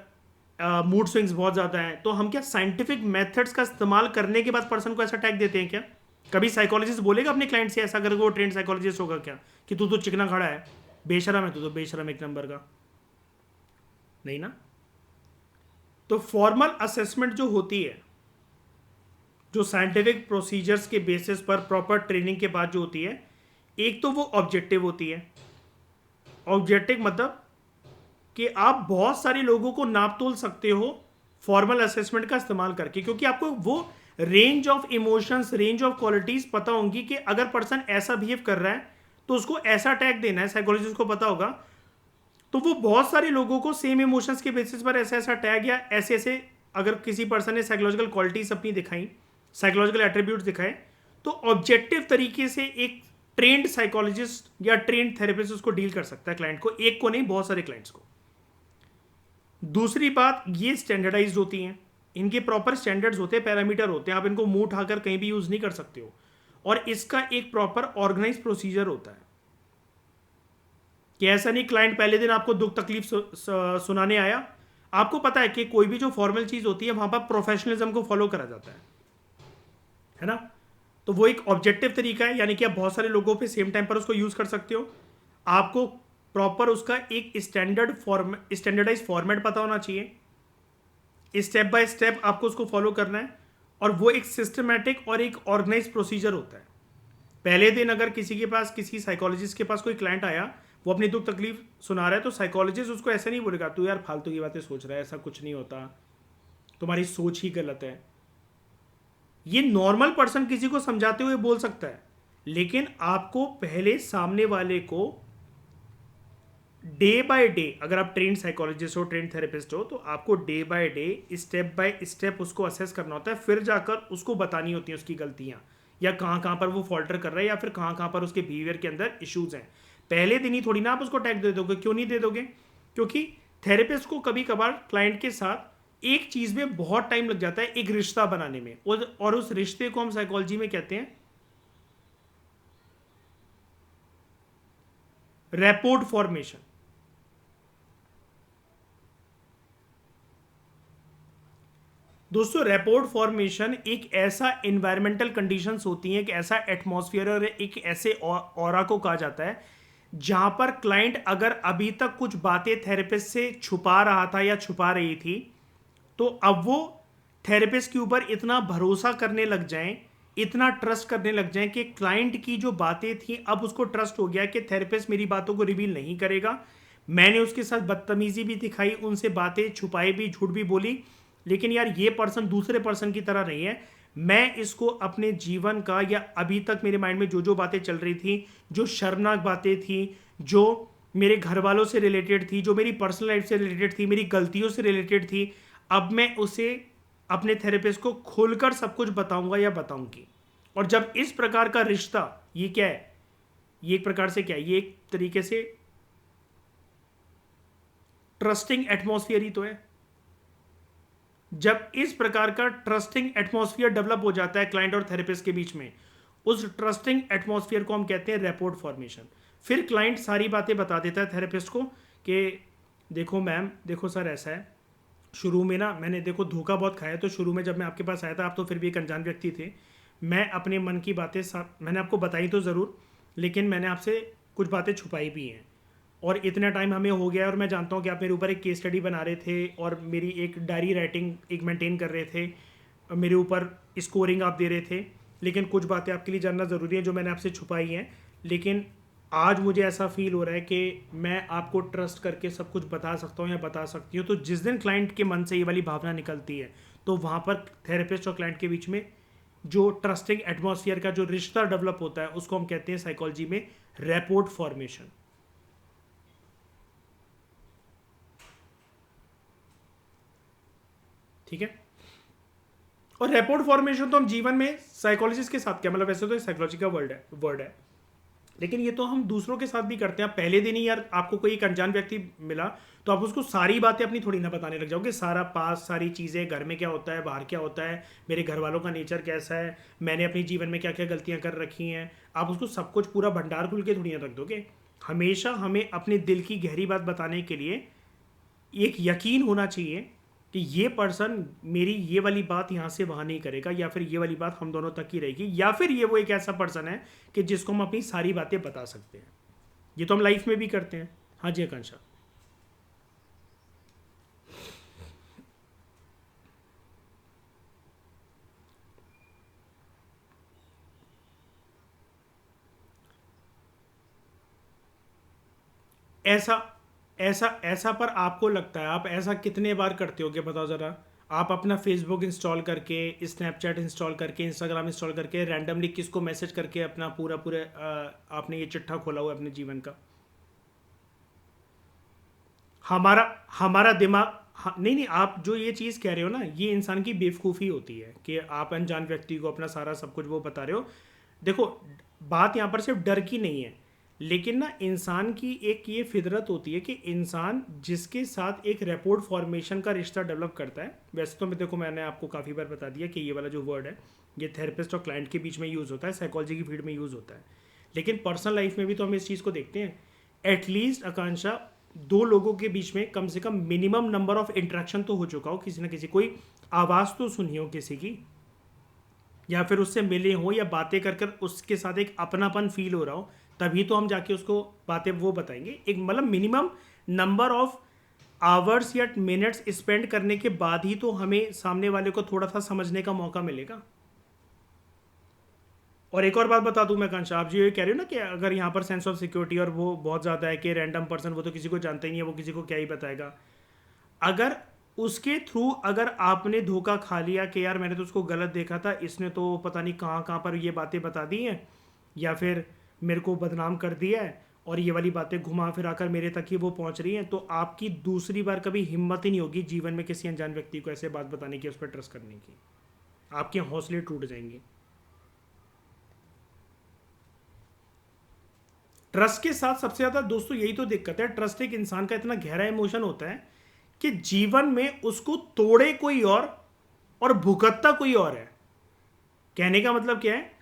मूड स्विंग्स बहुत ज़्यादा हैं, तो हम क्या साइंटिफिक मेथड्स का इस्तेमाल करने के बाद पर्सन को ऐसा टैग देते हैं क्या? कभी साइकोलॉजिस्ट बोलेगा अपने क्लाइंट से ऐसा करके? वो ट्रेंड साइकोलॉजिस्ट होगा क्या कि तू तो चिकना खड़ा है, बेशरम है, तू तो बेशरम एक नंबर का? नहीं ना। तो फॉर्मल असेसमेंट जो होती है, जो साइंटिफिक प्रोसीजर्स के बेसिस पर प्रॉपर ट्रेनिंग के बाद जो होती है, एक तो वो ऑब्जेक्टिव होती है। ऑब्जेक्टिव मतलब कि आप बहुत सारे लोगों को नाप तोल सकते हो फॉर्मल असेसमेंट का इस्तेमाल करके, क्योंकि आपको वो range of emotions, range of qualities पता होंगी कि अगर पर्सन ऐसा बिहेव कर रहा है तो उसको ऐसा टैग देना है, साइकोलॉजिस्ट को पता होगा। तो वो बहुत सारे लोगों को सेम इमोशंस के बेसिस पर ऐसा ऐसा टैग या ऐसे ऐसे, अगर किसी पर्सन ने साइकोलॉजिकल क्वालिटीज अपनी दिखाई, साइकोलॉजिकल एट्रीब्यूट्स दिखाए, तो ऑब्जेक्टिव तरीके से एक ट्रेंड साइकोलॉजिस्ट या ट्रेंड थेरेपिस्ट उसको डील कर सकता है, क्लाइंट को, एक को नहीं बहुत सारे क्लाइंट्स को। दूसरी बात, ये स्टैंडर्डाइज्ड होती हैं, इनके प्रॉपर स्टैंडर्ड्स होते हैं, पैरामीटर होते हैं, आप इनको मुंह उठाकर कहीं भी यूज नहीं कर सकते हो। और इसका एक प्रॉपर ऑर्गेनाइज प्रोसीजर होता है कि ऐसा नहीं क्लाइंट पहले दिन आपको दुख तकलीफ सुनाने आया। आपको पता है कि कोई भी जो फॉर्मल चीज होती है वहां पर प्रोफेशनलिज्म को फॉलो करा जाता है ना। तो वो एक ऑब्जेक्टिव तरीका है, यानी कि आप बहुत सारे लोगों पे सेम टाइम पर उसको यूज कर सकते हो। आपको प्रॉपर उसका एक स्टैंडर्डाइज फॉर्मेट पता होना चाहिए, स्टेप बाय स्टेप आपको उसको फॉलो करना है, और वो एक सिस्टमैटिक और एक ऑर्गेनाइज प्रोसीजर होता है। पहले दिन अगर किसी के पास, किसी साइकोलॉजिस्ट के पास कोई क्लाइंट आया, वो अपनी दुख तकलीफ सुना रहा है, तो साइकोलॉजिस्ट उसको ऐसा नहीं बोलेगा तू यार फालतू की बातें सोच रहा है, ऐसा कुछ नहीं होता, तुम्हारी सोच ही गलत है। ये नॉर्मल पर्सन किसी को समझाते हुए बोल सकता है, लेकिन आपको पहले सामने वाले को डे बाय डे, अगर आप ट्रेंड साइकोलॉजिस्ट हो, ट्रेंड थेरेपिस्ट हो, तो आपको day by day, step by step उसको असेस करना होता है, फिर जाकर उसको बतानी होती है उसकी गलतियां, या कहाँ कहाँ पर वो फॉल्टर कर रहा है, या फिर कहाँ कहाँ पर उसके बिहेवियर के अंदर इश्यूज हैं। पहले दिन ही थोड़ी ना आप उसको टैग दे दोगे। क्यों नहीं दे दोगे? क्योंकि थेरेपिस्ट को कभी कभार क्लाइंट के साथ एक चीज में बहुत टाइम लग जाता है, एक रिश्ता बनाने में, और उस रिश्ते को हम साइकोलॉजी में कहते हैं रैपोर्ट फॉर्मेशन। दोस्तों रैपोर्ट फॉर्मेशन एक ऐसा एनवायरमेंटल कंडीशंस होती हैं, एक ऐसा एटमॉस्फेयर और एक ऐसे ऑरा को कहा जाता है जहां पर क्लाइंट अगर अभी तक कुछ बातें थेरेपिस्ट से छुपा रहा था या छुपा रही थी, तो अब वो थेरेपिस्ट के ऊपर इतना भरोसा करने लग जाएं, इतना ट्रस्ट करने लग जाएं कि क्लाइंट की जो बातें थी अब उसको ट्रस्ट हो गया कि थेरेपिस्ट मेरी बातों को रिवील नहीं करेगा, मैंने उसके साथ बदतमीजी भी दिखाई, उनसे बातें छुपाई भी, झूठ भी बोली, लेकिन यार ये पर्सन दूसरे पर्सन की तरह नहीं है। मैं इसको अपने जीवन का, या अभी तक मेरे माइंड में जो जो बातें चल रही थी, जो शर्मनाक बातें थी, जो मेरे घर वालों से रिलेटेड थी, जो मेरी पर्सनल लाइफ से रिलेटेड थी, मेरी गलतियों से रिलेटेड थी, अब मैं उसे अपने थेरेपिस्ट को खोलकर सब कुछ बताऊंगा या बताऊंगी। और जब इस प्रकार का रिश्ता, ये क्या है, ये एक प्रकार से क्या है, ये एक तरीके से ट्रस्टिंग एटमॉस्फेयर ही तो है। जब इस प्रकार का ट्रस्टिंग एटमॉस्फेयर डेवलप हो जाता है क्लाइंट और थेरेपिस्ट के बीच में, उस ट्रस्टिंग एटमॉस्फेयर को हम कहते हैं रैपोर्ट फॉर्मेशन। फिर क्लाइंट सारी बातें बता देता है थेरेपिस्ट को कि देखो मैम, देखो सर, ऐसा है, शुरू में ना मैंने देखो धोखा बहुत खाया, तो शुरू में जब मैं आपके पास आया था, आप तो फिर भी एक अनजान व्यक्ति थे, मैं अपने मन की बातें मैंने आपको बताई तो ज़रूर, लेकिन मैंने आपसे कुछ बातें छुपाई भी हैं, और इतना टाइम हमें हो गया, और मैं जानता हूँ कि आप मेरे ऊपर एक केस स्टडी बना रहे थे और मेरी एक डायरी राइटिंग एक मेंटेन कर रहे थे, मेरे ऊपर स्कोरिंग आप दे रहे थे, लेकिन कुछ बातें आपके लिए जानना ज़रूरी है जो मैंने आपसे छुपाई हैं। लेकिन आज मुझे ऐसा फील हो रहा है कि मैं आपको ट्रस्ट करके सब कुछ बता सकता हूँ या बता सकती हूँ। तो जिस दिन क्लाइंट के मन से ये वाली भावना निकलती है, तो वहाँ पर थेरेपिस्ट और क्लाइंट के बीच में जो ट्रस्टिंग एटमॉस्फेयर का जो रिश्ता डेवलप होता है, उसको हम कहते हैं साइकोलॉजी में रैपोर्ट फॉर्मेशन। ठीक है। और रैपोर्ट फॉर्मेशन तो हम जीवन में साइकोलॉजिस्ट के साथ क्या, मतलब वैसे तो साइकोलॉजी का वर्ड है, लेकिन ये तो हम दूसरों के साथ भी करते हैं। आप पहले दिन ही यार आपको कोई एक अनजान व्यक्ति मिला, तो आप उसको सारी बातें अपनी थोड़ी ना बताने लग जाओगे, सारा पास, सारी चीज़ें, घर में क्या होता है, बाहर क्या होता है, मेरे घर वालों का नेचर कैसा है, मैंने अपने जीवन में क्या क्या गलतियां कर रखी हैं, आप उसको सब कुछ पूरा भंडार खुल के थोड़ी ना रख दोगे। हमेशा हमें अपने दिल की गहरी बात बताने के लिए एक यकीन होना चाहिए कि ये पर्सन मेरी ये वाली बात यहाँ से वहाँ नहीं करेगा, या फिर ये वाली बात हम दोनों तक ही रहेगी, या फिर ये वो एक ऐसा पर्सन है कि जिसको हम अपनी सारी बातें बता सकते हैं। ये तो हम लाइफ में भी करते हैं। हाँ जी आकांक्षा। ऐसा ऐसा ऐसा पर आपको लगता है आप ऐसा कितने बार करते होगे बताओ ज़रा। आप अपना फेसबुक इंस्टॉल करके, स्नैपचैट इंस्टॉल करके, इंस्टाग्राम इंस्टॉल करके, रैंडमली किसको मैसेज करके अपना पूरा पूरा आपने ये चिट्ठा खोला हुआ है अपने जीवन का। हमारा हमारा दिमाग, नहीं नहीं, आप जो ये चीज़ कह रहे हो ना, ये इंसान की बेवकूफ़ी होती है कि आप अनजान व्यक्ति को अपना सारा सब कुछ वो बता रहे हो। देखो, बात यहाँ पर सिर्फ डर की नहीं है, लेकिन ना इंसान की एक ये फितरत होती है कि इंसान जिसके साथ एक रैपोर्ट फॉर्मेशन का रिश्ता डेवलप करता है, वैसे तो मैं देखो मैंने आपको काफ़ी बार बता दिया कि ये वाला जो वर्ड है ये थेरेपिस्ट और क्लाइंट के बीच में यूज़ होता है, साइकोलॉजी की फील्ड में यूज़ होता है, लेकिन पर्सनल लाइफ में भी तो हम इस चीज़ को देखते हैं। एटलीस्ट आकांक्षा, दो लोगों के बीच में कम से कम मिनिमम नंबर ऑफ इंटरेक्शन तो हो चुका हो, किसी ना किसी, कोई आवाज़ तो सुनी हो किसी की, या फिर उससे मिले हो, या बातें कर कर उसके साथ एक अपनापन फील हो रहा हो, तभी तो हम जाके उसको बातें वो बताएंगे। एक मतलब मिनिमम नंबर ऑफ आवर्स या मिनट्स स्पेंड करने के बाद ही तो हमें सामने वाले को थोड़ा सा समझने का मौका मिलेगा। और एक और बात बता दूं मैं कांशा, आप जो ये कह रहे हो ना कि अगर यहाँ पर सेंस ऑफ सिक्योरिटी और वो बहुत ज़्यादा है कि रैंडम पर्सन, वो तो किसी को जानता ही नहीं है, वो किसी को क्या ही बताएगा। अगर उसके थ्रू अगर आपने धोखा खा लिया कि यार मैंने तो उसको गलत देखा था, इसने तो पता नहीं कहाँ कहाँ पर ये बातें बता दी हैं, या फिर मेरे को बदनाम कर दिया है, और ये वाली बातें घुमा फिरा कर मेरे तक ही वो पहुँच रही हैं, तो आपकी दूसरी बार कभी हिम्मत ही नहीं होगी जीवन में किसी अनजान व्यक्ति को ऐसे बात बताने की, उस पर ट्रस्ट करने की। आपके हौसले टूट जाएंगे। ट्रस्ट के साथ सबसे ज़्यादा दोस्तों यही तो दिक्कत है, ट्रस्ट एक इंसान का इतना गहरा इमोशन होता है कि जीवन में उसको तोड़े कोई और भुगतता कोई और है। कहने का मतलब क्या है,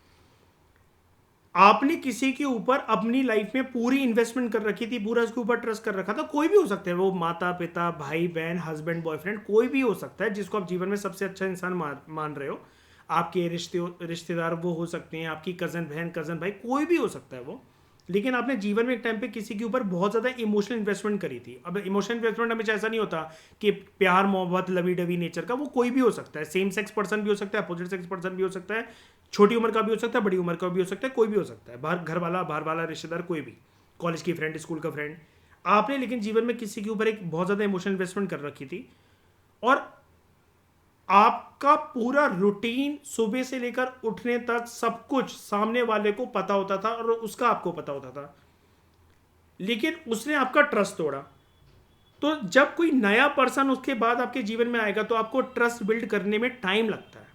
आपने किसी के ऊपर अपनी लाइफ में पूरी इन्वेस्टमेंट कर रखी थी, पूरा उसके ऊपर ट्रस्ट कर रखा था, कोई भी हो सकता है, वो माता पिता, भाई बहन, हस्बैंड बॉयफ्रेंड, कोई भी हो सकता है जिसको आप जीवन में सबसे अच्छा इंसान मान रहे हो। आपके रिश्तेदार वो हो सकते हैं, आपकी कज़न बहन, कज़न भाई, कोई भी हो सकता है वो। लेकिन आपने जीवन में एक टाइम पे किसी के ऊपर बहुत ज़्यादा इमोशनल इन्वेस्टमेंट करी थी। अब इमोशनल इन्वेस्टमेंट हमेशा ऐसा नहीं होता कि प्यार मोहब्बत लवी डवी नेचर का, वो कोई भी हो सकता है, सेम सेक्स पर्सन भी हो सकता है, अपोजिट सेक्स पर्सन भी हो सकता है, छोटी उम्र का भी हो सकता है, बड़ी उम्र का भी हो सकता है, कोई भी हो सकता है, बाहर घर वाला, बाहर वाला रिश्तेदार, कोई भी, कॉलेज की फ्रेंड, स्कूल का फ्रेंड। आपने लेकिन जीवन में किसी के ऊपर एक बहुत ज़्यादा इमोशनल इन्वेस्टमेंट कर रखी थी, और आपका पूरा रूटीन सुबह से लेकर उठने तक सब कुछ सामने वाले को पता होता था और उसका आपको पता होता था, लेकिन उसने आपका ट्रस्ट तोड़ा। तो जब कोई नया पर्सन उसके बाद आपके जीवन में आएगा तो आपको ट्रस्ट बिल्ड करने में टाइम लगता है,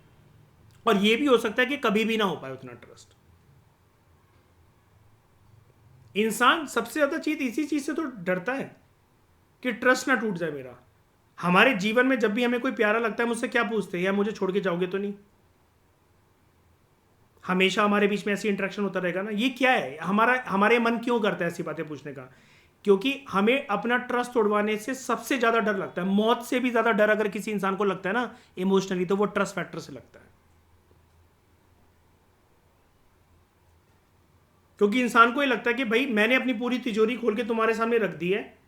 और यह भी हो सकता है कि कभी भी ना हो पाए उतना ट्रस्ट। इंसान सबसे ज्यादा चीज इसी चीज से तो डरता है कि ट्रस्ट ना टूट जाए मेरा। हमारे जीवन में जब भी हमें कोई प्यारा लगता है, मुझसे क्या पूछते हैं, या मुझे छोड़ के जाओगे तो नहीं? हमेशा हमारे बीच में ऐसी इंटरेक्शन होता रहेगा ना। ये क्या है, हमारे मन क्यों करता है ऐसी बातें पूछने का? क्योंकि हमें अपना ट्रस्ट तोड़वाने से सबसे ज्यादा डर लगता है। मौत से भी ज्यादा डर अगर किसी इंसान को लगता है ना इमोशनली, तो वो ट्रस्ट फैक्टर से लगता है। क्योंकि इंसान को ये लगता है कि भाई मैंने अपनी पूरी तिजोरी खोल के तुम्हारे सामने रख दी है,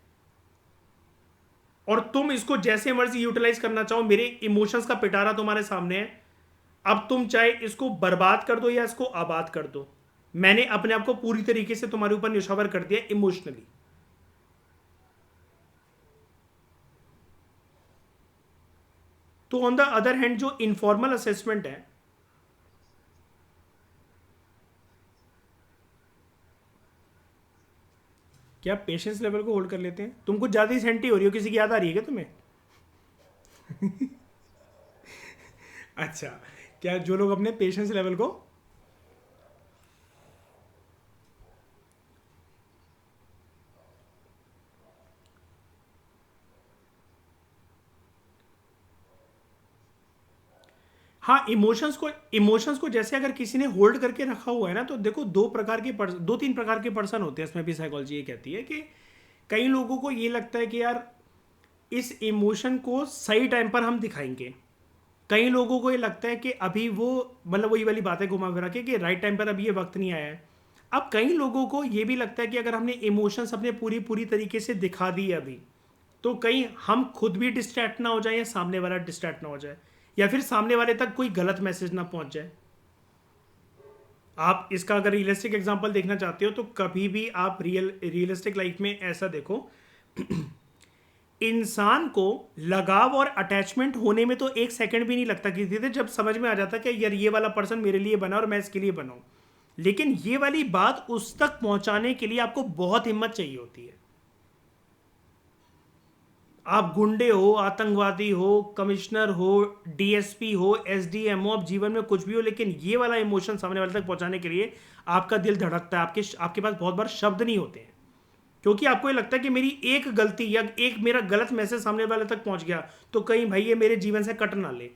और तुम इसको जैसे मर्जी यूटिलाइज करना चाहो, मेरे इमोशंस का पिटारा तुम्हारे सामने है। अब तुम चाहे इसको बर्बाद कर दो या इसको आबाद कर दो, मैंने अपने आप को पूरी तरीके से तुम्हारे ऊपर निशावर कर दिया इमोशनली। तो ऑन द अदर हैंड जो इनफॉर्मल असेसमेंट है, क्या पेशेंस लेवल को होल्ड कर लेते हैं? तुम कुछ ज्यादा ही सेंटी हो रही हो, किसी की याद आ रही है क्या तुम्हें? अच्छा, क्या जो लोग अपने पेशेंस लेवल को, हाँ, इमोशंस को जैसे अगर किसी ने होल्ड करके रखा हुआ है ना, तो देखो दो तीन प्रकार के पर्सन होते हैं। इसमें भी साइकोलॉजी ये कहती है कि कई लोगों को ये लगता है कि यार इस इमोशन को सही टाइम पर हम दिखाएंगे। कई लोगों को ये लगता है कि अभी वो, मतलब वही वाली बात है घुमा फिरा के, कि राइट टाइम पर अभी ये वक्त नहीं आया है। अब कई लोगों को ये भी लगता है कि अगर हमने इमोशंस अपने पूरी पूरी तरीके से दिखा दिए अभी, तो कहीं हम खुद भी डिस्ट्रैक्ट ना हो जाए, या सामने वाला डिस्ट्रैक्ट ना हो जाए, या फिर सामने वाले तक कोई गलत मैसेज ना पहुंच जाए। आप इसका अगर रियलिस्टिक एग्जांपल देखना चाहते हो, तो कभी भी आप रियलिस्टिक लाइफ में ऐसा देखो, इंसान को लगाव और अटैचमेंट होने में तो एक सेकंड भी नहीं लगता किसी से, जब समझ में आ जाता कि यार ये वाला पर्सन मेरे लिए बना और मैं इसके लिए बनाऊं। लेकिन ये वाली बात उस तक पहुंचाने के लिए आपको बहुत हिम्मत चाहिए होती है। आप गुंडे हो, आतंकवादी हो, कमिश्नर हो, डीएसपी हो, एसडीएम हो, आप जीवन में कुछ भी हो, लेकिन ये वाला इमोशन सामने वाले तक पहुंचाने के लिए आपका दिल धड़कता है। आपके पास बहुत बार शब्द नहीं होते हैं, क्योंकि आपको ये लगता है कि मेरी एक गलती या एक मेरा गलत मैसेज सामने वाले तक पहुंच गया तो कहीं भाई ये मेरे जीवन से कट ना ले।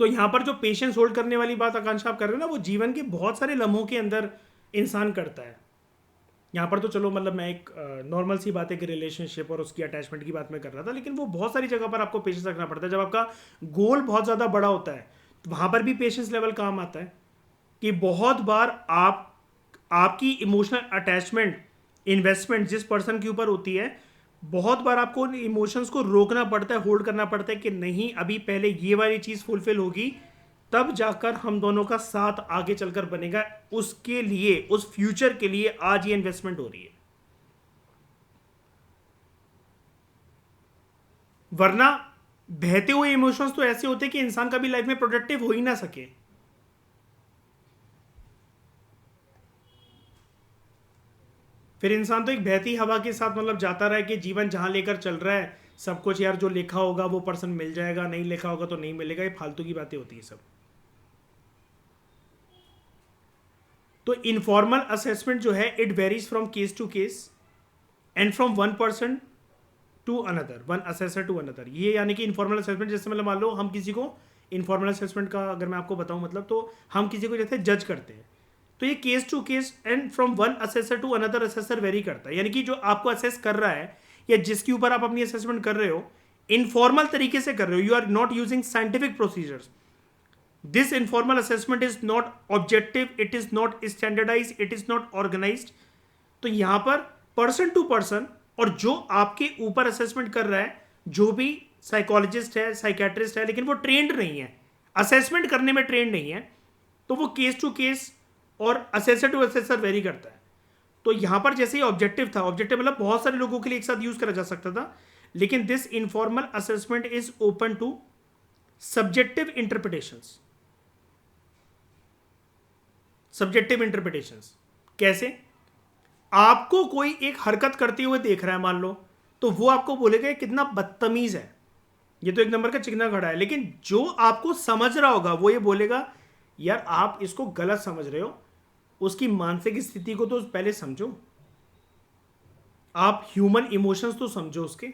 तो यहां पर जो पेशेंस होल्ड करने वाली बात आकांक्षा आप कर रहे हो ना, वो जीवन के बहुत सारे लम्हों के अंदर इंसान करता है। यहाँ पर तो चलो, मतलब मैं एक नॉर्मल सी बात है कि रिलेशनशिप और उसकी अटैचमेंट की बात मैं कर रहा था, लेकिन वो बहुत सारी जगह पर आपको पेशेंस रखना पड़ता है। जब आपका गोल बहुत ज़्यादा बड़ा होता है, तो वहाँ पर भी पेशेंस लेवल काम आता है। कि बहुत बार आपकी इमोशनल अटैचमेंट, इन्वेस्टमेंट जिस पर्सन के ऊपर होती है, बहुत बार आपको उन इमोशंस को रोकना पड़ता है, होल्ड करना पड़ता है कि नहीं, अभी पहले ये वाली चीज़ फुलफिल होगी, तब जाकर हम दोनों का साथ आगे चलकर बनेगा। उसके लिए, उस फ्यूचर के लिए आज ये इन्वेस्टमेंट हो रही है। वरना बहते हुए इमोशंस तो ऐसे होते हैं कि इंसान कभी लाइफ में प्रोडक्टिव हो ही ना सके। फिर इंसान तो एक बहती हवा के साथ मतलब जाता रहा कि जीवन जहां लेकर चल रहा है, सब कुछ यार जो लिखा होगा वो पर्सन मिल जाएगा, नहीं लिखा होगा तो नहीं मिलेगा, ये फालतू की बातें होती है सब। तो इनफॉर्मल असेसमेंट जो है, it varies from case to case and from one person to another, one assessor to another. ये यानी कि इनफॉर्मल असेसमेंट, जैसे मतलब मान लो हम किसी को, इनफॉर्मल असेसमेंट का अगर मैं आपको बताऊं मतलब, तो हम किसी को जैसे जज करते हैं, तो ये case to case and from one assessor to another assessor vary करता है। यानी कि जो आपको असेस कर रहा है या जिसके ऊपर आप अपनी असेसमेंट कर रहे हो, इनफॉर्मल तरीके से कर रहे हो, you are not using scientific procedures. This informal assessment is not objective, it is not standardise, it is not organised. तो यहां पर पर्सन टू पर्सन, और जो आपके ऊपर असेसमेंट कर रहा है, जो भी साइकोलॉजिस्ट है, साइकेट्रिस्ट है, लेकिन वो ट्रेंड नहीं है, असेसमेंट करने में ट्रेंड नहीं है, तो वो केस टू केस और असेसर टू असेसर वेरी करता है। तो यहां पर जैसे ही ऑब्जेक्टिव था, ऑब्जेक्टिव मतलब बहुत सारे लोगों के लिए एक साथ यूज करा जा सकता था, लेकिन this informal assessment is open to subjective interpretations. Subjective interpretations कैसे? आपको कोई एक हरकत करते हुए देख रहा है मान लो, तो वो आपको बोलेगा कितना बदतमीज है, ये तो एक नंबर का चिकना खड़ा है। लेकिन जो आपको समझ रहा होगा वो ये बोलेगा यार आप इसको गलत समझ रहे हो, उसकी मानसिक स्थिति को तो पहले समझो, आप ह्यूमन इमोशंस तो समझो उसके।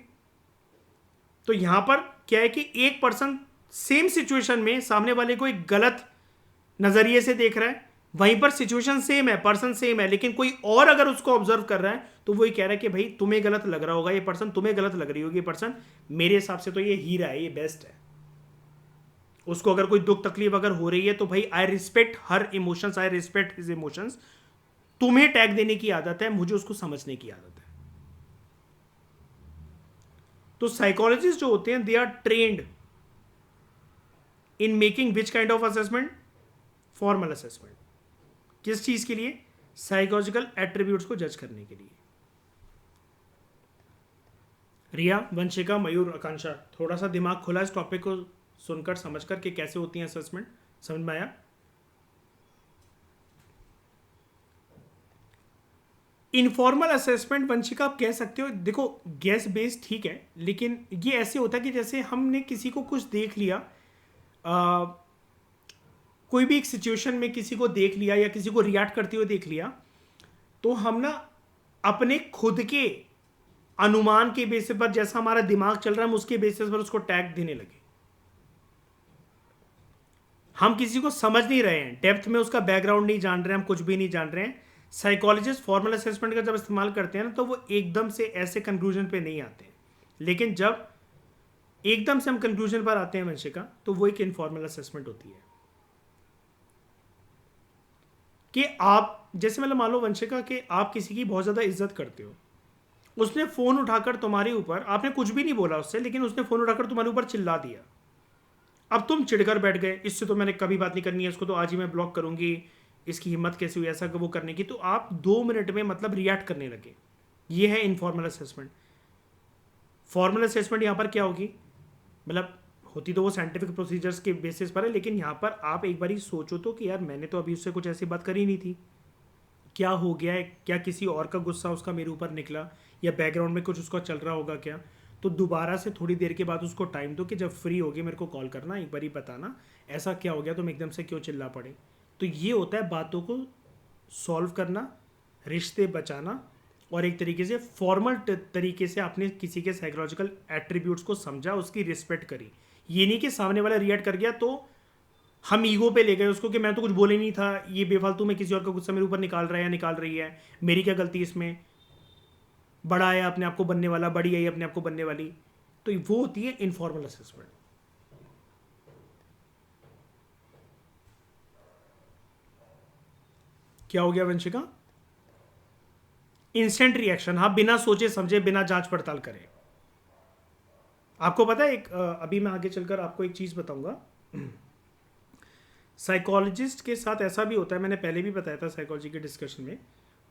तो यहां पर क्या है कि एक पर्सन सेम सिचुएशन में सामने वाले को एक गलत नजरिए से देख रहा है, वहीं पर सिचुएशन सेम है, पर्सन सेम है, लेकिन कोई और अगर उसको ऑब्जर्व कर रहा है तो वही कह रहा है कि भाई तुम्हें गलत लग रहा होगा ये पर्सन, तुम्हें गलत लग रही होगी ये पर्सन, मेरे हिसाब से तो ये हीरा है, ये बेस्ट है। उसको अगर कोई दुख तकलीफ अगर हो रही है तो भाई I respect her emotions, I respect his emotions. तुम्हें टैग देने की आदत है, मुझे उसको समझने की आदत है। तो साइकोलॉजिस्ट जो होते हैं they are trained in making which kind of assessment? Formal assessment. किस चीज के लिए? साइकोलॉजिकल एट्रीब्यूट्स को जज करने के लिए। रिया, वंशिका, मयूर, आकांक्षा, थोड़ा सा दिमाग खुला इस टॉपिक को सुनकर समझकर कि कैसे होती है असेसमेंट, समझ में आया? इनफॉर्मल असेसमेंट वंशिका आप कह सकते हो, देखो गैस बेस्ड ठीक है, लेकिन ये ऐसे होता है कि जैसे हमने किसी को कुछ देख लिया, कोई भी एक सिचुएशन में किसी को देख लिया या किसी को रिएक्ट करते हुए देख लिया, तो हम ना अपने खुद के अनुमान के बेसिस पर, जैसा हमारा दिमाग चल रहा है हम उसके बेसिस पर उसको टैग देने लगे। हम किसी को समझ नहीं रहे हैं, डेप्थ में उसका बैकग्राउंड नहीं जान रहे हैं, हम कुछ भी नहीं जान रहे हैं। साइकोलॉजिस्ट फॉर्मल असेसमेंट का जब इस्तेमाल करते हैं ना तो वो एकदम से ऐसे कंक्लूजन पे नहीं आते हैं, लेकिन जब एकदम से हम कंक्लूजन पर आते हैं वंशिका, तो वो एक इनफॉर्मल असेसमेंट होती है। कि आप जैसे मतलब मान लो वंशिका कि आप किसी की बहुत ज़्यादा इज्जत करते हो, उसने फ़ोन उठाकर तुम्हारे ऊपर, आपने कुछ भी नहीं बोला उससे, लेकिन उसने फ़ोन उठाकर तुम्हारे ऊपर चिल्ला दिया। अब तुम चिढ़कर बैठ गए, इससे तो मैंने कभी बात नहीं करनी है, इसको तो आज ही मैं ब्लॉक करूंगी, इसकी हिम्मत कैसे हुई ऐसा वो करने की। तो आप 2 मिनट में मतलब रिएक्ट करने लगे। ये है इनफॉर्मल असेसमेंट। फॉर्मल असेसमेंट यहाँ पर क्या होगी, मतलब होती तो वो साइंटिफिक प्रोसीजर्स के बेसिस पर है, लेकिन यहाँ पर आप एक बार ही सोचो तो कि यार मैंने तो अभी उससे कुछ ऐसी बात करी नहीं थी, क्या हो गया है, क्या किसी और का गुस्सा उसका मेरे ऊपर निकला, या बैकग्राउंड में कुछ उसका चल रहा होगा क्या। तो दोबारा से थोड़ी देर के बाद उसको टाइम दो कि जब फ्री होगी मेरे को कॉल करना, एक बार ही बताना ऐसा क्या हो गया, तुम एकदम से क्यों चिल्ला पड़े। तो ये होता है बातों को सॉल्व करना, रिश्ते बचाना, और एक तरीके से फॉर्मल तरीके से आपने किसी के साइकोलॉजिकल एट्रीब्यूट्स को समझा, उसकी रिस्पेक्ट करी। ये नहीं कि सामने वाला रिएक्ट कर गया तो हम ईगो पे ले गए उसको कि मैं तो कुछ बोले नहीं था, ये बेफालतू में किसी और का गुस्सा मेरे ऊपर निकाल रहा है या निकाल रही है, मेरी क्या गलती इसमें, बड़ा है अपने आप को बनने वाला, बड़ी है अपने आप को बनने वाली। तो वो होती है इनफॉर्मल असेसमेंट। क्या हो गया वंशिका? इंस्टेंट रिएक्शन, हाँ, बिना सोचे समझे, बिना जांच पड़ताल करे। आपको पता है एक अभी मैं आगे चलकर आपको एक चीज बताऊंगा, साइकोलॉजिस्ट के साथ ऐसा भी होता है, मैंने पहले भी बताया था साइकोलॉजी के डिस्कशन में,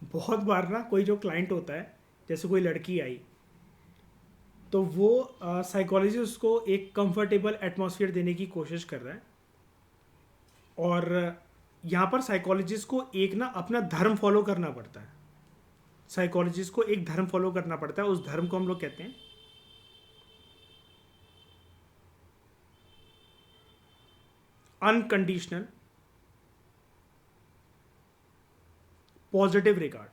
बहुत बार ना कोई जो क्लाइंट होता है, जैसे कोई लड़की आई, तो वो साइकोलॉजिस्ट को एक कंफर्टेबल एटमॉस्फेयर देने की कोशिश कर रहा है, और यहाँ पर साइकोलॉजिस्ट को एक ना अपना धर्म फॉलो करना पड़ता है। साइकोलॉजिस्ट को एक धर्म फॉलो करना पड़ता है, उस धर्म को हम लोग कहते हैं अनकंडीशनल पॉजिटिव रिगार्ड।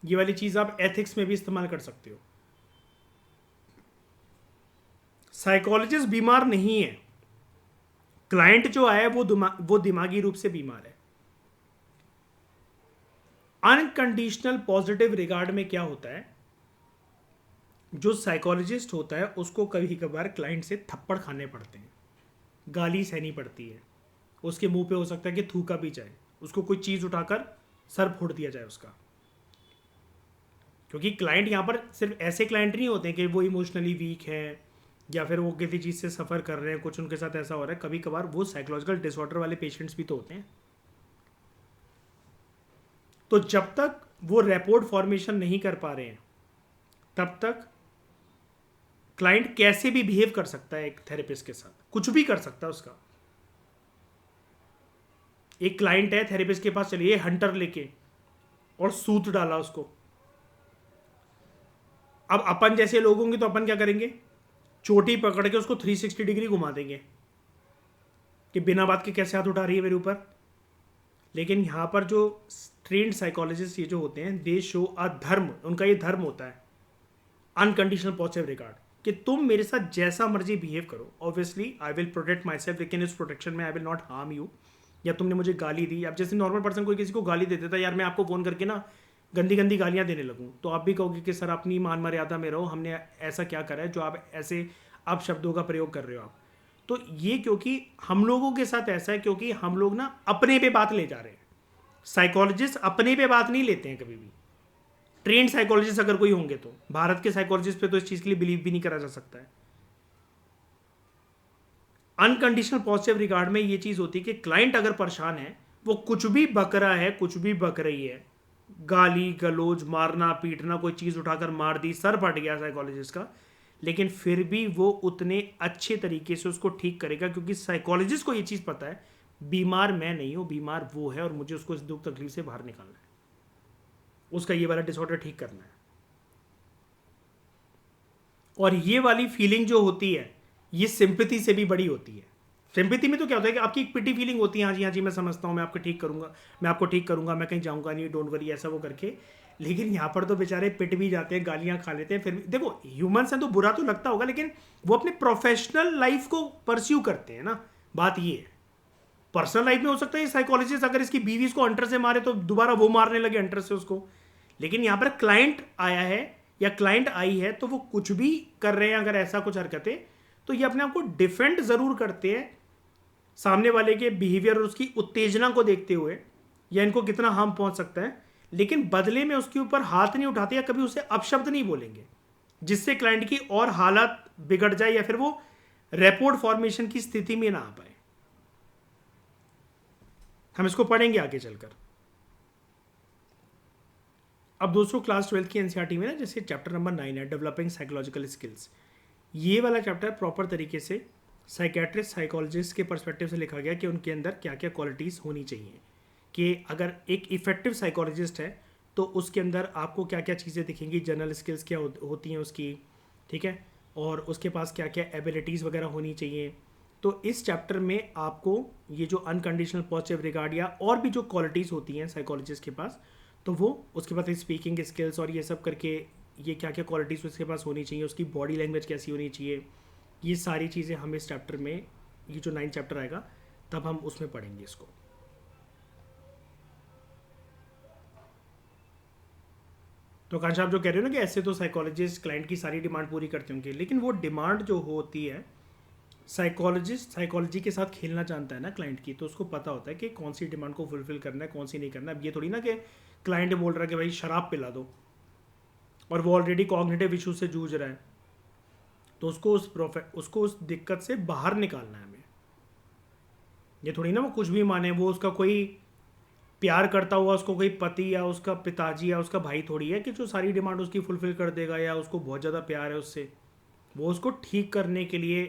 ये वाली चीज आप एथिक्स में भी इस्तेमाल कर सकते हो। साइकोलॉजिस्ट बीमार नहीं है, क्लाइंट जो आया है वो दिमागी रूप से बीमार है। अनकंडीशनल पॉजिटिव रिगार्ड में क्या होता है, जो साइकोलॉजिस्ट होता है उसको कभी कभार क्लाइंट से थप्पड़ खाने पड़ते हैं, गाली सहनी पड़ती है, उसके मुंह पे हो सकता है कि थूका भी जाए, उसको कोई चीज उठाकर सर फोड़ दिया जाए उसका। क्योंकि क्लाइंट यहाँ पर सिर्फ ऐसे क्लाइंट नहीं होते हैं कि वो इमोशनली वीक है या फिर वो किसी चीज़ से सफ़र कर रहे हैं, कुछ उनके साथ ऐसा हो रहा है, कभी कभार वो साइकोलॉजिकल डिसऑर्डर वाले पेशेंट्स भी तो होते हैं। तो जब तक वो रैपोर्ट फॉर्मेशन नहीं कर पा रहे हैं तब तक क्लाइंट कैसे भी बिहेव कर सकता है एक थेरेपिस्ट के साथ, कुछ भी कर सकता है उसका। एक क्लाइंट है, थेरेपिस्ट के पास चलिए हंटर लेके और सूत डाला उसको। अब अपन जैसे लोग होंगे तो अपन क्या करेंगे, चोटी पकड़ के उसको 360 डिग्री घुमा देंगे कि बिना बात के कैसे हाथ उठा रही है मेरे ऊपर। लेकिन यहाँ पर जो ट्रेंड साइकोलॉजिस्ट ये जो होते हैं, दे शो अ धर्म, उनका ये धर्म होता है अनकंडीशनल पॉजिटिव रिगार्ड, कि तुम मेरे साथ जैसा मर्जी बिहेव करो, obviously I will protect my self, लेकिन इस प्रोटेक्शन में I will not harm you. या तुमने मुझे गाली दी, अब जैसे नॉर्मल पर्सन कोई किसी को गाली दे देता है, यार मैं आपको फ़ोन करके ना गंदी गंदी गालियाँ देने लगूँ, तो आप भी कहोगे कि सर अपनी मान मर्यादा में रहो, हमने ऐसा क्या करा है जो आप ऐसे अब शब्दों का प्रयोग कर रहे हो आप। तो ये क्योंकि हम लोगों के साथ ऐसा है, क्योंकि हम लोग ना अपने पे बात ले जा रहे हैं। साइकोलॉजिस्ट अपने पे बात नहीं लेते हैं कभी भी। ट्रेंड साइकोलॉजिस्ट अगर कोई होंगे तो, भारत के साइकोलॉजिस्ट पे तो इस चीज़ के लिए बिलीव भी नहीं करा जा सकता है। अनकंडीशनल पॉजिटिव रिगार्ड में ये चीज़ होती है कि क्लाइंट अगर परेशान है, वो कुछ भी बक रहा है, कुछ भी बक रही है, गाली गलौज, मारना पीटना, कोई चीज़ उठाकर मार दी, सर फट गया साइकोलॉजिस्ट का, लेकिन फिर भी वो उतने अच्छे तरीके से उसको ठीक करेगा, क्योंकि साइकोलॉजिस्ट को ये चीज़ पता है बीमार मैं नहीं हूँ, बीमार वो है, और मुझे उसको इस दुख तकलीफ से बाहर निकालना है, उसका ये वाला डिसऑर्डर ठीक करना है। और ये वाली फीलिंग जो होती है, ये सिंपैथी से भी बड़ी होती है। सिंपैथी में तो क्या होता है कि आपकी एक पिटी फीलिंग होती है, हाँ जी मैं समझता हूँ, मैं आपको ठीक करूँगा, मैं आपको ठीक करूँगा, मैं कहीं जाऊँगा नहीं, डोंट वरी, ऐसा वो करके। लेकिन यहाँ पर तो बेचारे पिट भी जाते हैं, गालियाँ खा लेते हैं, फिर भी देखो ह्यूमन्स हैं तो बुरा तो लगता होगा, लेकिन वो अपने प्रोफेशनल लाइफ को परस्यू करते हैं ना, बात ये है। पर्सनल लाइफ में हो सकता है साइकोलॉजिस्ट अगर इसकी बीवी इसको अंटर से मारे तो दोबारा वो मारने लगे अंटर से उसको, लेकिन यहाँ पर क्लाइंट आया है या क्लाइंट आई है तो वो कुछ भी कर रहे हैं अगर ऐसा कुछ हरकतें, तो ये अपने आप को डिफेंड जरूर करते हैं सामने वाले के बिहेवियर और उसकी उत्तेजना को देखते हुए, या इनको कितना हार्म पहुंच सकता है, लेकिन बदले में उसके ऊपर हाथ नहीं उठाते या कभी उसे अपशब्द नहीं बोलेंगे जिससे क्लाइंट की और हालत बिगड़ जाए या फिर वो रैपोर्ट फॉर्मेशन की स्थिति में ना आ पाए। हम इसको पढ़ेंगे आगे चलकर। अब दोस्तों क्लास 12 की एनसीईआरटी में ना जैसे चैप्टर नंबर 9 है डेवलपिंग साइकोलॉजिकल स्किल्स, ये वाला चैप्टर प्रॉपर तरीके से साइकेट्रिस्ट साइकोलॉजिस्ट के पर्सपेक्टिव से लिखा गया कि उनके अंदर क्या क्या क्वालिटीज़ होनी चाहिए, कि अगर एक इफेक्टिव साइकोलॉजिस्ट है तो उसके अंदर आपको क्या क्या चीज़ें दिखेंगी, जनरल स्किल्स क्या होती हैं उसकी, ठीक है, और उसके पास क्या क्या एबिलिटीज़ वगैरह होनी चाहिए। तो इस चैप्टर में आपको ये जो अनकंडीशनल पॉजिटिव रिगार्ड या और भी जो क्वालिटीज़ होती हैं साइकोलॉजिस्ट के पास, तो वो उसके पास स्पीकिंग स्किल्स और ये सब करके ये क्या क्या क्वालिटीज़ उसके पास होनी चाहिए, उसकी बॉडी लैंग्वेज कैसी होनी चाहिए, ये सारी चीज़ें हम इस चैप्टर में, ये जो 9 चैप्टर आएगा तब हम उसमें पढ़ेंगे इसको। तो कांश आप जो कह रहे हो ना कि ऐसे तो साइकोलॉजिस्ट क्लाइंट की सारी डिमांड पूरी करते होंगे, लेकिन वो डिमांड जो होती है साइकोलॉजिस्ट साइकोलॉजी के साथ खेलना जानता है ना क्लाइंट की, तो उसको पता होता है कि कौन सी डिमांड को फुलफिल करना है, कौन सी नहीं करना है। अब ये थोड़ी ना कि क्लाइंट बोल रहा है कि भाई शराब पिला दो और वो ऑलरेडी कॉग्निटिव इशू से जूझ रहा है, तो उसको उस दिक्कत से बाहर निकालना है हमें। ये थोड़ी ना वो कुछ भी माने, वो उसका कोई प्यार करता हुआ उसको कोई पति या उसका पिताजी या उसका भाई थोड़ी है कि जो सारी डिमांड उसकी फुलफिल कर देगा या उसको बहुत ज़्यादा प्यार है उससे। वो उसको ठीक करने के लिए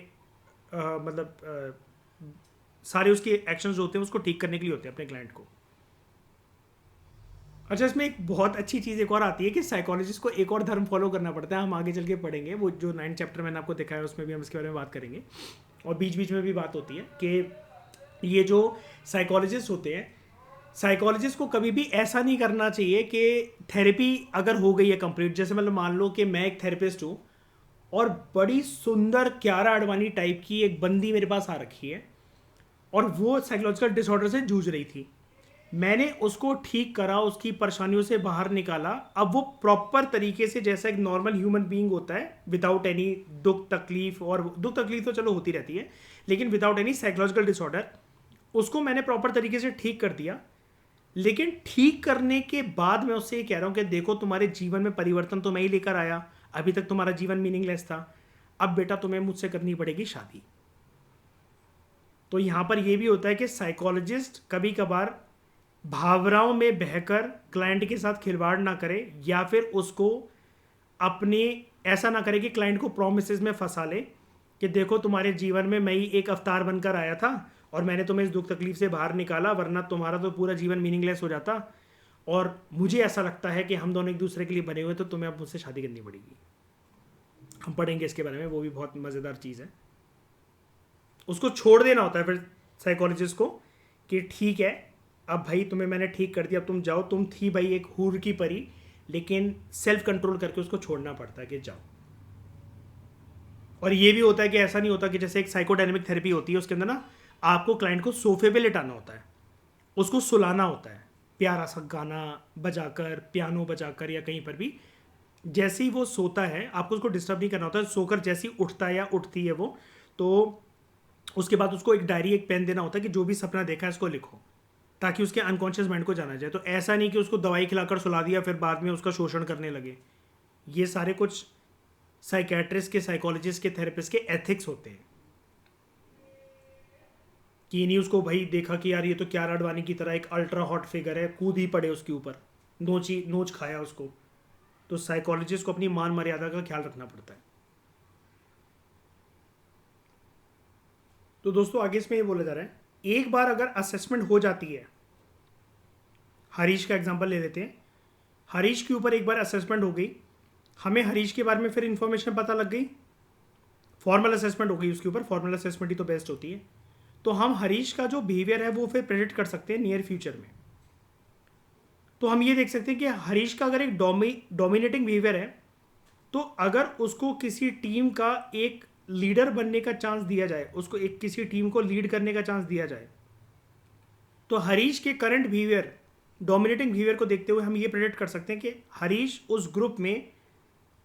सारे उसके एक्शंस होते हैं उसको ठीक करने के लिए होते हैं अपने क्लाइंट को। अच्छा, इसमें एक बहुत अच्छी चीज़ एक और आती है कि साइकोलॉजिस्ट को एक और धर्म फॉलो करना पड़ता है। हम आगे चल के पढ़ेंगे, वो जो 9 चैप्टर मैंने आपको दिखाया उसमें भी हम इसके बारे में बात करेंगे, और बीच बीच में भी बात होती है कि ये जो साइकोलॉजिस्ट होते हैं, साइकोलॉजिस्ट को कभी भी ऐसा नहीं करना चाहिए कि थेरेपी अगर हो गई है कंप्लीट, जैसे मतलब मान लो कि मैं एक थेरेपिस्ट हूँ और बड़ी सुंदर क्यारा आडवाणी टाइप की एक बंदी मेरे पास आ रखी है और वो साइकोलॉजिकल डिसऑर्डर से जूझ रही थी, मैंने उसको ठीक करा, उसकी परेशानियों से बाहर निकाला। अब वो प्रॉपर तरीके से जैसा एक नॉर्मल ह्यूमन बीइंग होता है विदाउट एनी दुख तकलीफ, और दुख तकलीफ तो चलो होती रहती है, लेकिन विदाउट एनी साइकोलॉजिकल डिसऑर्डर, उसको मैंने प्रॉपर तरीके से ठीक कर दिया। लेकिन ठीक करने के बाद मैं उससे ये कह रहा हूँ कि देखो तुम्हारे जीवन में परिवर्तन तो मैं ही लेकर आया, अभी तक तुम्हारा जीवन मीनिंगलेस था, अब बेटा तुम्हें मुझसे करनी पड़ेगी शादी। तो यहाँ पर यह भी होता है कि साइकोलॉजिस्ट कभी कभार भावनाओं में बहकर क्लाइंट के साथ खिलवाड़ ना करे, या फिर उसको अपने ऐसा ना करे कि क्लाइंट को प्रोमिसेस में फंसा ले कि देखो तुम्हारे जीवन में मैं ही एक अवतार बनकर आया था और मैंने तुम्हें इस दुख तकलीफ से बाहर निकाला, वरना तुम्हारा तो पूरा जीवन मीनिंगलेस हो जाता, और मुझे ऐसा लगता है कि हम दोनों एक दूसरे के लिए बने हुए, तो तुम्हें अब मुझसे शादी करनी पड़ेगी। हम पढ़ेंगे इसके बारे में, वो भी बहुत मज़ेदार चीज़ है। उसको छोड़ देना होता है फिर साइकोलॉजिस्ट को कि ठीक है अब भाई तुम्हें मैंने ठीक कर दिया, अब तुम जाओ, तुम थी भाई एक हूर की परी, लेकिन सेल्फ कंट्रोल करके उसको छोड़ना पड़ता है कि जाओ। और ये भी होता है कि ऐसा नहीं होता कि जैसे एक साइकोडायनेमिक थेरेपी होती है, उसके अंदर ना आपको क्लाइंट को सोफे पे लेटाना होता है, उसको सुलाना होता है, प्यारा सा गाना बजाकर, पियानो बजाकर या कहीं पर भी। जैसे ही वो सोता है आपको उसको डिस्टर्ब नहीं करना होता है, सोकर जैसे ही उठता है या उठती है वो, तो उसके बाद उसको एक डायरी एक पेन देना होता है कि जो भी सपना देखा है इसको लिखो, ताकि उसके अनकॉन्शियस माइंड को जाना जाए। तो ऐसा नहीं कि उसको दवाई खिलाकर सुला दिया फिर बाद में उसका शोषण करने लगे। ये सारे कुछ साइकेट्रिस्ट के, साइकोलॉजिस्ट के, थेरेपिस्ट के एथिक्स होते हैं कि नहीं उसको भाई देखा कि यार ये तो क्यारा अडवाणी की तरह एक अल्ट्रा हॉट फिगर है, कूद ही पड़े उसके ऊपर, नोच खाया उसको। तो साइकोलॉजिस्ट को अपनी मान मर्यादा का ख्याल रखना पड़ता है। तो दोस्तों आगे इसमें ये बोला जा रहा है, एक बार अगर असेसमेंट हो जाती है, हरीश का एग्जांपल ले लेते हैं, हरीश के ऊपर एक बार असेसमेंट हो गई, हमें हरीश के बारे में फिर इंफॉर्मेशन पता लग गई, फॉर्मल असेसमेंट हो गई उसके ऊपर, फॉर्मल असेसमेंट ही तो बेस्ट होती है। तो हम हरीश का जो बिहेवियर है वो फिर प्रेडिक्ट कर सकते हैं नियर फ्यूचर में। तो हम ये देख सकते हैं कि हरीश का अगर एक डोमिनेटिंग बिहेवियर है, तो अगर उसको किसी टीम का एक लीडर बनने का चांस दिया जाए, उसको एक किसी टीम को लीड करने का चांस दिया जाए, तो हरीश के करंट बिहेवियर, डोमिनेटिंग बिहेवियर को देखते हुए हम ये प्रेडिक्ट कर सकते हैं कि हरीश उस ग्रुप में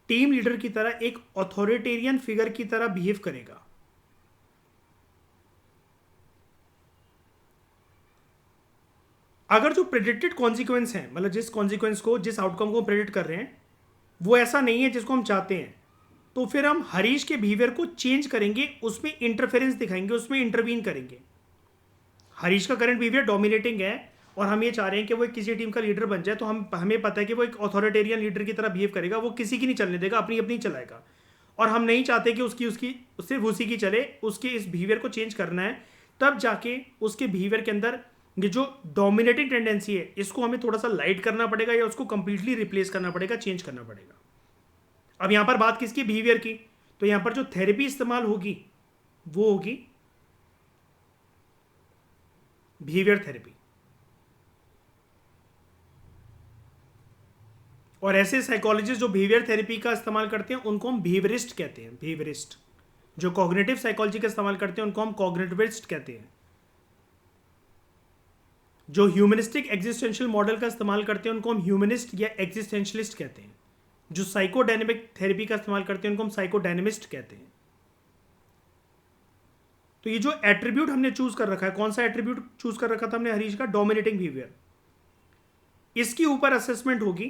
टीम लीडर की तरह एक अथॉरिटेरियन फिगर की तरह बिहेव करेगा। अगर जो प्रेडिक्टेड कॉन्सिक्वेंस है, मतलब जिस कॉन्सिक्वेंस को, जिस आउटकम को प्रेडिक्ट कर रहे हैं वो ऐसा नहीं है जिसको हम चाहते हैं, तो फिर हम हरीश के बिहेवियर को चेंज करेंगे, उसमें इंटरफेरेंस दिखाएंगे, उसमें इंटरवीन करेंगे। हरीश का करंट बिहेवियर डोमिनेटिंग है और हम ये चाह रहे हैं कि वो किसी टीम का लीडर बन जाए, तो हमें पता है कि वो एक अथॉरिटेरियन लीडर की तरह बिहेव करेगा, वो किसी की नहीं चलने देगा, अपनी अपनी चलाएगा। और हम नहीं चाहते कि उससे उसी की चले, उसके इस बिहेवियर को चेंज करना है। तब जाके उसके बिहेवियर के अंदर ये जो डोमिनेटिंग टेंडेंसी है इसको हमें थोड़ा सा लाइट करना पड़ेगा या उसको कंप्लीटली रिप्लेस करना पड़ेगा, चेंज करना पड़ेगा। अब यहां पर बात किसकी, बिहेवियर की। तो यहां पर जो थेरेपी इस्तेमाल होगी वो होगी बिहेवियर थेरेपी। और ऐसे साइकोलॉजिस्ट जो बिहेवियर थेरेपी का इस्तेमाल करते हैं उनको हम बिहेवियरिस्ट कहते हैं। बिहेवियरिस्ट जो कॉग्निटिव साइकोलॉजी का इस्तेमाल करते हैं उनको हम कॉग्निटिविस्ट कहते हैं। जो ह्यूमनिस्टिक एग्जिस्टेंशियल मॉडल का इस्तेमाल करते हैं उनको हम ह्यूमनिस्ट या एग्जिस्टेंशियलिस्ट कहते हैं। जो साइकोडायनेमिक थेरेपी का इस्तेमाल करते हैं उनको हम साइकोडायनेमिस्ट कहते हैं। तो ये जो एट्रीब्यूट हमने चूज कर रखा है, कौन सा एट्रीब्यूट चूज कर रखा था हमने हरीश का, डोमिनेटिंग बिहेवियर, इसके ऊपर असेसमेंट होगी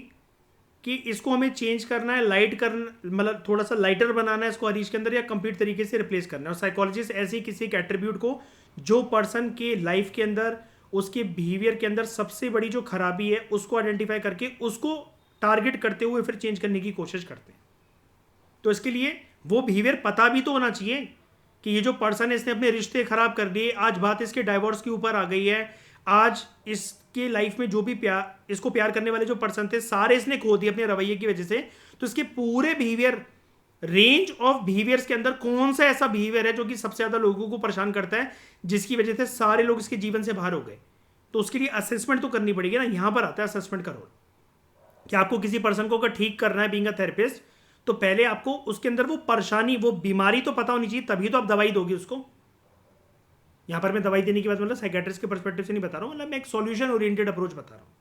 कि इसको हमें चेंज करना है, लाइट करना, मतलब थोड़ा सा लाइटर बनाना है इसको हरीश के अंदर, या कंप्लीट तरीके से रिप्लेस करना है। और साइकोलॉजिस्ट ऐसे ही किसी एक एट्रीब्यूट को जो पर्सन के लाइफ के अंदर, उसके बिहेवियर के अंदर सबसे बड़ी जो खराबी है उसको आइडेंटिफाई करके उसको टारगेट करते हुए फिर चेंज करने की कोशिश करते हैं। तो इसके लिए वो बिहेवियर पता भी तो होना चाहिए कि ये जो पर्सन है इसने अपने रिश्ते खराब कर दिए, आज बात इसके डाइवोर्स के ऊपर आ गई है, आज इसके लाइफ में जो भी इसको प्यार करने वाले जो पर्सन थे सारे इसने खो दिए अपने रवैये की वजह से। तो इसके पूरे बिहेवियर, रेंज ऑफ बिहेवियर्स के अंदर कौन सा ऐसा बिहेवियर है जो कि सबसे ज्यादा लोगों को परेशान करता है, जिसकी वजह से सारे लोग इसके जीवन से बाहर हो गए। तो उसके लिए असेसमेंट तो करनी पड़ेगी ना। यहां पर आता है असेसमेंट का रोल कि आपको किसी पर्सन को अगर ठीक करना है बीइंग अ थेरेपिस्ट, तो पहले आपको उसके अंदर वो परेशानी, वो बीमारी तो पता होनी चाहिए, तभी तो आप दवाई दोगे उसको। यहां पर मैं दवाई देने की बात मतलब साइकेट्रिस्ट के पर्सपेक्टिव से नहीं बता रहा हूं, मतलब मैं एक सॉल्यूशन ओरिएंटेड अप्रोच बता रहा हूं।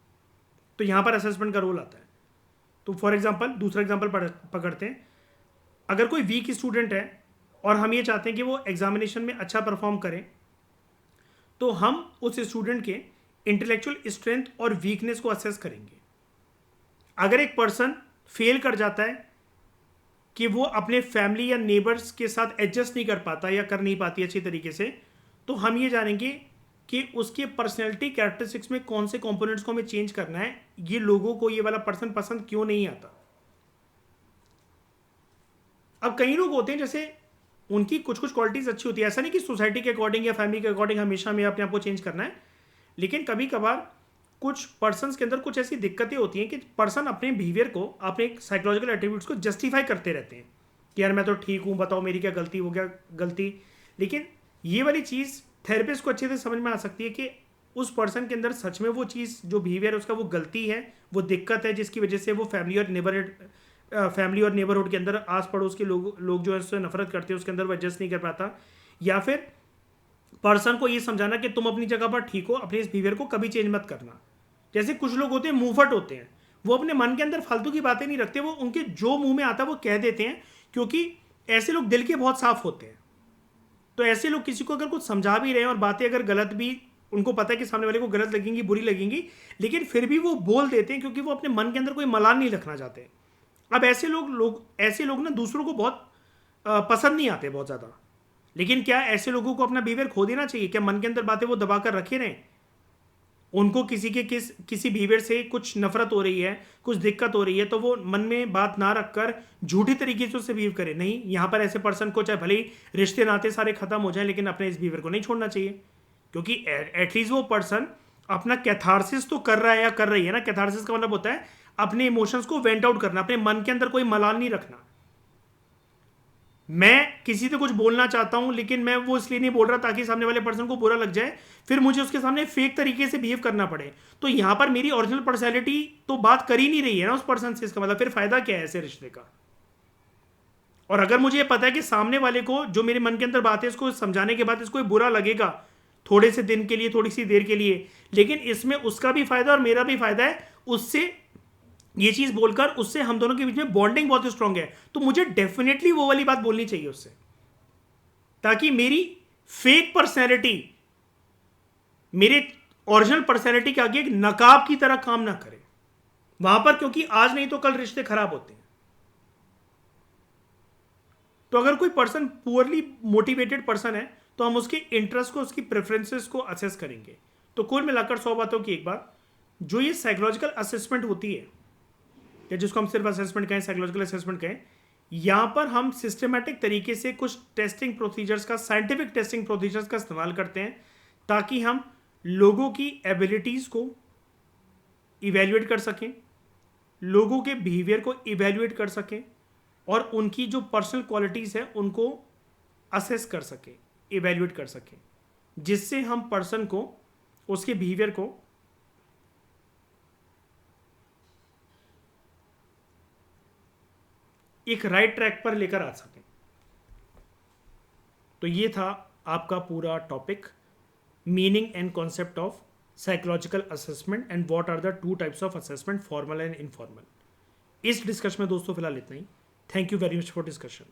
तो यहां पर असेसमेंट का रोल आता है। तो फॉर एग्जाम्पल, दूसरा एग्जाम्पल पकड़ते हैं। अगर कोई वीक स्टूडेंट है और हम ये चाहते हैं कि वो एग्जामिनेशन में अच्छा परफॉर्म करें, तो हम उस स्टूडेंट के इंटेलेक्चुअल स्ट्रेंथ और वीकनेस को असेस करेंगे। अगर एक पर्सन फेल कर जाता है कि वो अपने फैमिली या नेबर्स के साथ एडजस्ट नहीं कर पाता या कर नहीं पाती अच्छी तरीके से, तो हम ये जानेंगे कि उसके पर्सनैलिटी कैरेक्टरिस्टिक्स में कौन से कंपोनेंट्स को हमें चेंज करना है, ये लोगों को ये वाला पर्सन पसंद क्यों नहीं आता। अब कई लोग होते हैं जैसे उनकी कुछ कुछ क्वालिटीज अच्छी होती है, ऐसा नहीं कि सोसाइटी के अकॉर्डिंग या फैमिली के अकॉर्डिंग हमेशा हमें अपने आप को चेंज करना है, लेकिन कभी कभार कुछ पर्सन्स के अंदर कुछ ऐसी दिक्कतें होती हैं कि पर्सन अपने बिहेवियर को, अपने साइकोलॉजिकल एट्रीब्यूट्स को जस्टिफाई करते रहते हैं कि यार मैं तो ठीक हूँ, बताओ मेरी क्या गलती हो, गया गलती। लेकिन ये वाली चीज़ थेरेपिस्ट को अच्छे से समझ में आ सकती है कि उस पर्सन के अंदर सच में वो चीज़ जो बिहेवियर है उसका वो गलती है, वो दिक्कत है जिसकी वजह से वो फैमिली और नेबरहुड के अंदर आस पड़ोस के लोग जो है उससे नफरत करते हैं, उसके अंदर वो एडजस्ट नहीं कर पाता। या फिर पर्सन को ये समझाना कि तुम अपनी जगह पर ठीक हो, अपने इस बिहेवियर को कभी चेंज मत करना। जैसे कुछ लोग होते हैं मुंहफट होते हैं, वो अपने मन के अंदर फालतू की बातें नहीं रखते, वो उनके जो मुंह में आता है वो कह देते हैं, क्योंकि ऐसे लोग दिल के बहुत साफ होते हैं। तो ऐसे लोग किसी को अगर कुछ समझा भी रहे हैं और बातें अगर गलत भी, उनको पता है कि सामने वाले को गलत लगेंगी, बुरी लगेंगी, लेकिन फिर भी वो बोल देते हैं क्योंकि वो अपने मन के अंदर कोई मलाल नहीं रखना चाहते। अब ऐसे लोग ना दूसरों को बहुत पसंद नहीं आते बहुत ज़्यादा। लेकिन क्या ऐसे लोगों को अपना बिहेवियर खो देना चाहिए? क्या मन के अंदर बातें वो दबा कर रखे रहें? उनको किसी बिहेवियर से कुछ नफरत हो रही है, कुछ दिक्कत हो रही है, तो वो मन में बात ना रखकर झूठी तरीके से उससे बिहेव करे। नहीं, यहाँ पर ऐसे पर्सन को चाहे भले ही रिश्ते नाते सारे खत्म हो जाए, लेकिन अपने इस बिहेवियर को नहीं छोड़ना चाहिए, क्योंकि एटलीस्ट वो पर्सन अपना कैथारसिस तो कर रहा है या कर रही है ना। कैथारसिस का मतलब होता है अपने इमोशंस को वेंट आउट करना, अपने मन के अंदर कोई मलाल नहीं रखना। मैं किसी से कुछ बोलना चाहता हूं, लेकिन मैं वो इसलिए नहीं बोल रहा ताकि सामने वाले पर्सन को बुरा लग जाए, फिर मुझे उसके सामने फेक तरीके से बिहेव करना पड़े। तो यहां पर मेरी ओरिजिनल पर्सनैलिटी तो बात कर ही नहीं रही है ना उस पर्सन से, इसका मतलब फिर फायदा क्या है ऐसे रिश्ते का। और अगर मुझे पता है कि सामने वाले को जो मेरे मन के अंदर बात है, इसको समझाने के बाद इसको बुरा लगेगा थोड़े से दिन के लिए, थोड़ी सी देर के लिए, लेकिन इसमें उसका भी फायदा और मेरा भी फायदा है, उससे ये चीज बोलकर उससे हम दोनों के बीच में बॉन्डिंग बहुत स्ट्रांग है, तो मुझे डेफिनेटली वो वाली बात बोलनी चाहिए उससे, ताकि मेरी फेक पर्सनैलिटी मेरे ओरिजिनल पर्सनैलिटी के आगे एक नकाब की तरह काम ना करे वहां पर, क्योंकि आज नहीं तो कल रिश्ते खराब होते हैं। तो अगर कोई पर्सन पुअरली मोटिवेटेड पर्सन है, तो हम उसके इंटरेस्ट को, उसकी प्रेफरेंसेस को असेस करेंगे। तो कुल मिलाकर 100 बातों की एक बात, जो ये साइकोलॉजिकल असेसमेंट होती है, या जिसको हम सिर्फ असेसमेंट कहें, साइकोलॉजिकल असेसमेंट कहें, यहां पर हम सिस्टमैटिक तरीके से कुछ टेस्टिंग प्रोसीजर्स का, साइंटिफिक टेस्टिंग प्रोसीजर्स का इस्तेमाल करते हैं, ताकि हम लोगों की एबिलिटीज को इवेल्युएट कर सकें, लोगों के बिहेवियर को इवेल्युएट कर सकें, और उनकी जो पर्सनल क्वालिटीज है उनको असेस कर सकें, इवेल्युएट कर सकें, जिससे हम पर्सन को, उसके बिहेवियर को एक राइट ट्रैक पर लेकर आ सकें। तो ये था आपका पूरा topic, meaning and concept of psychological assessment and what are the 2 types of assessment, formal and informal. इस डिस्कशन में दोस्तों फिलहाल इतना ही। Thank you very much for discussion.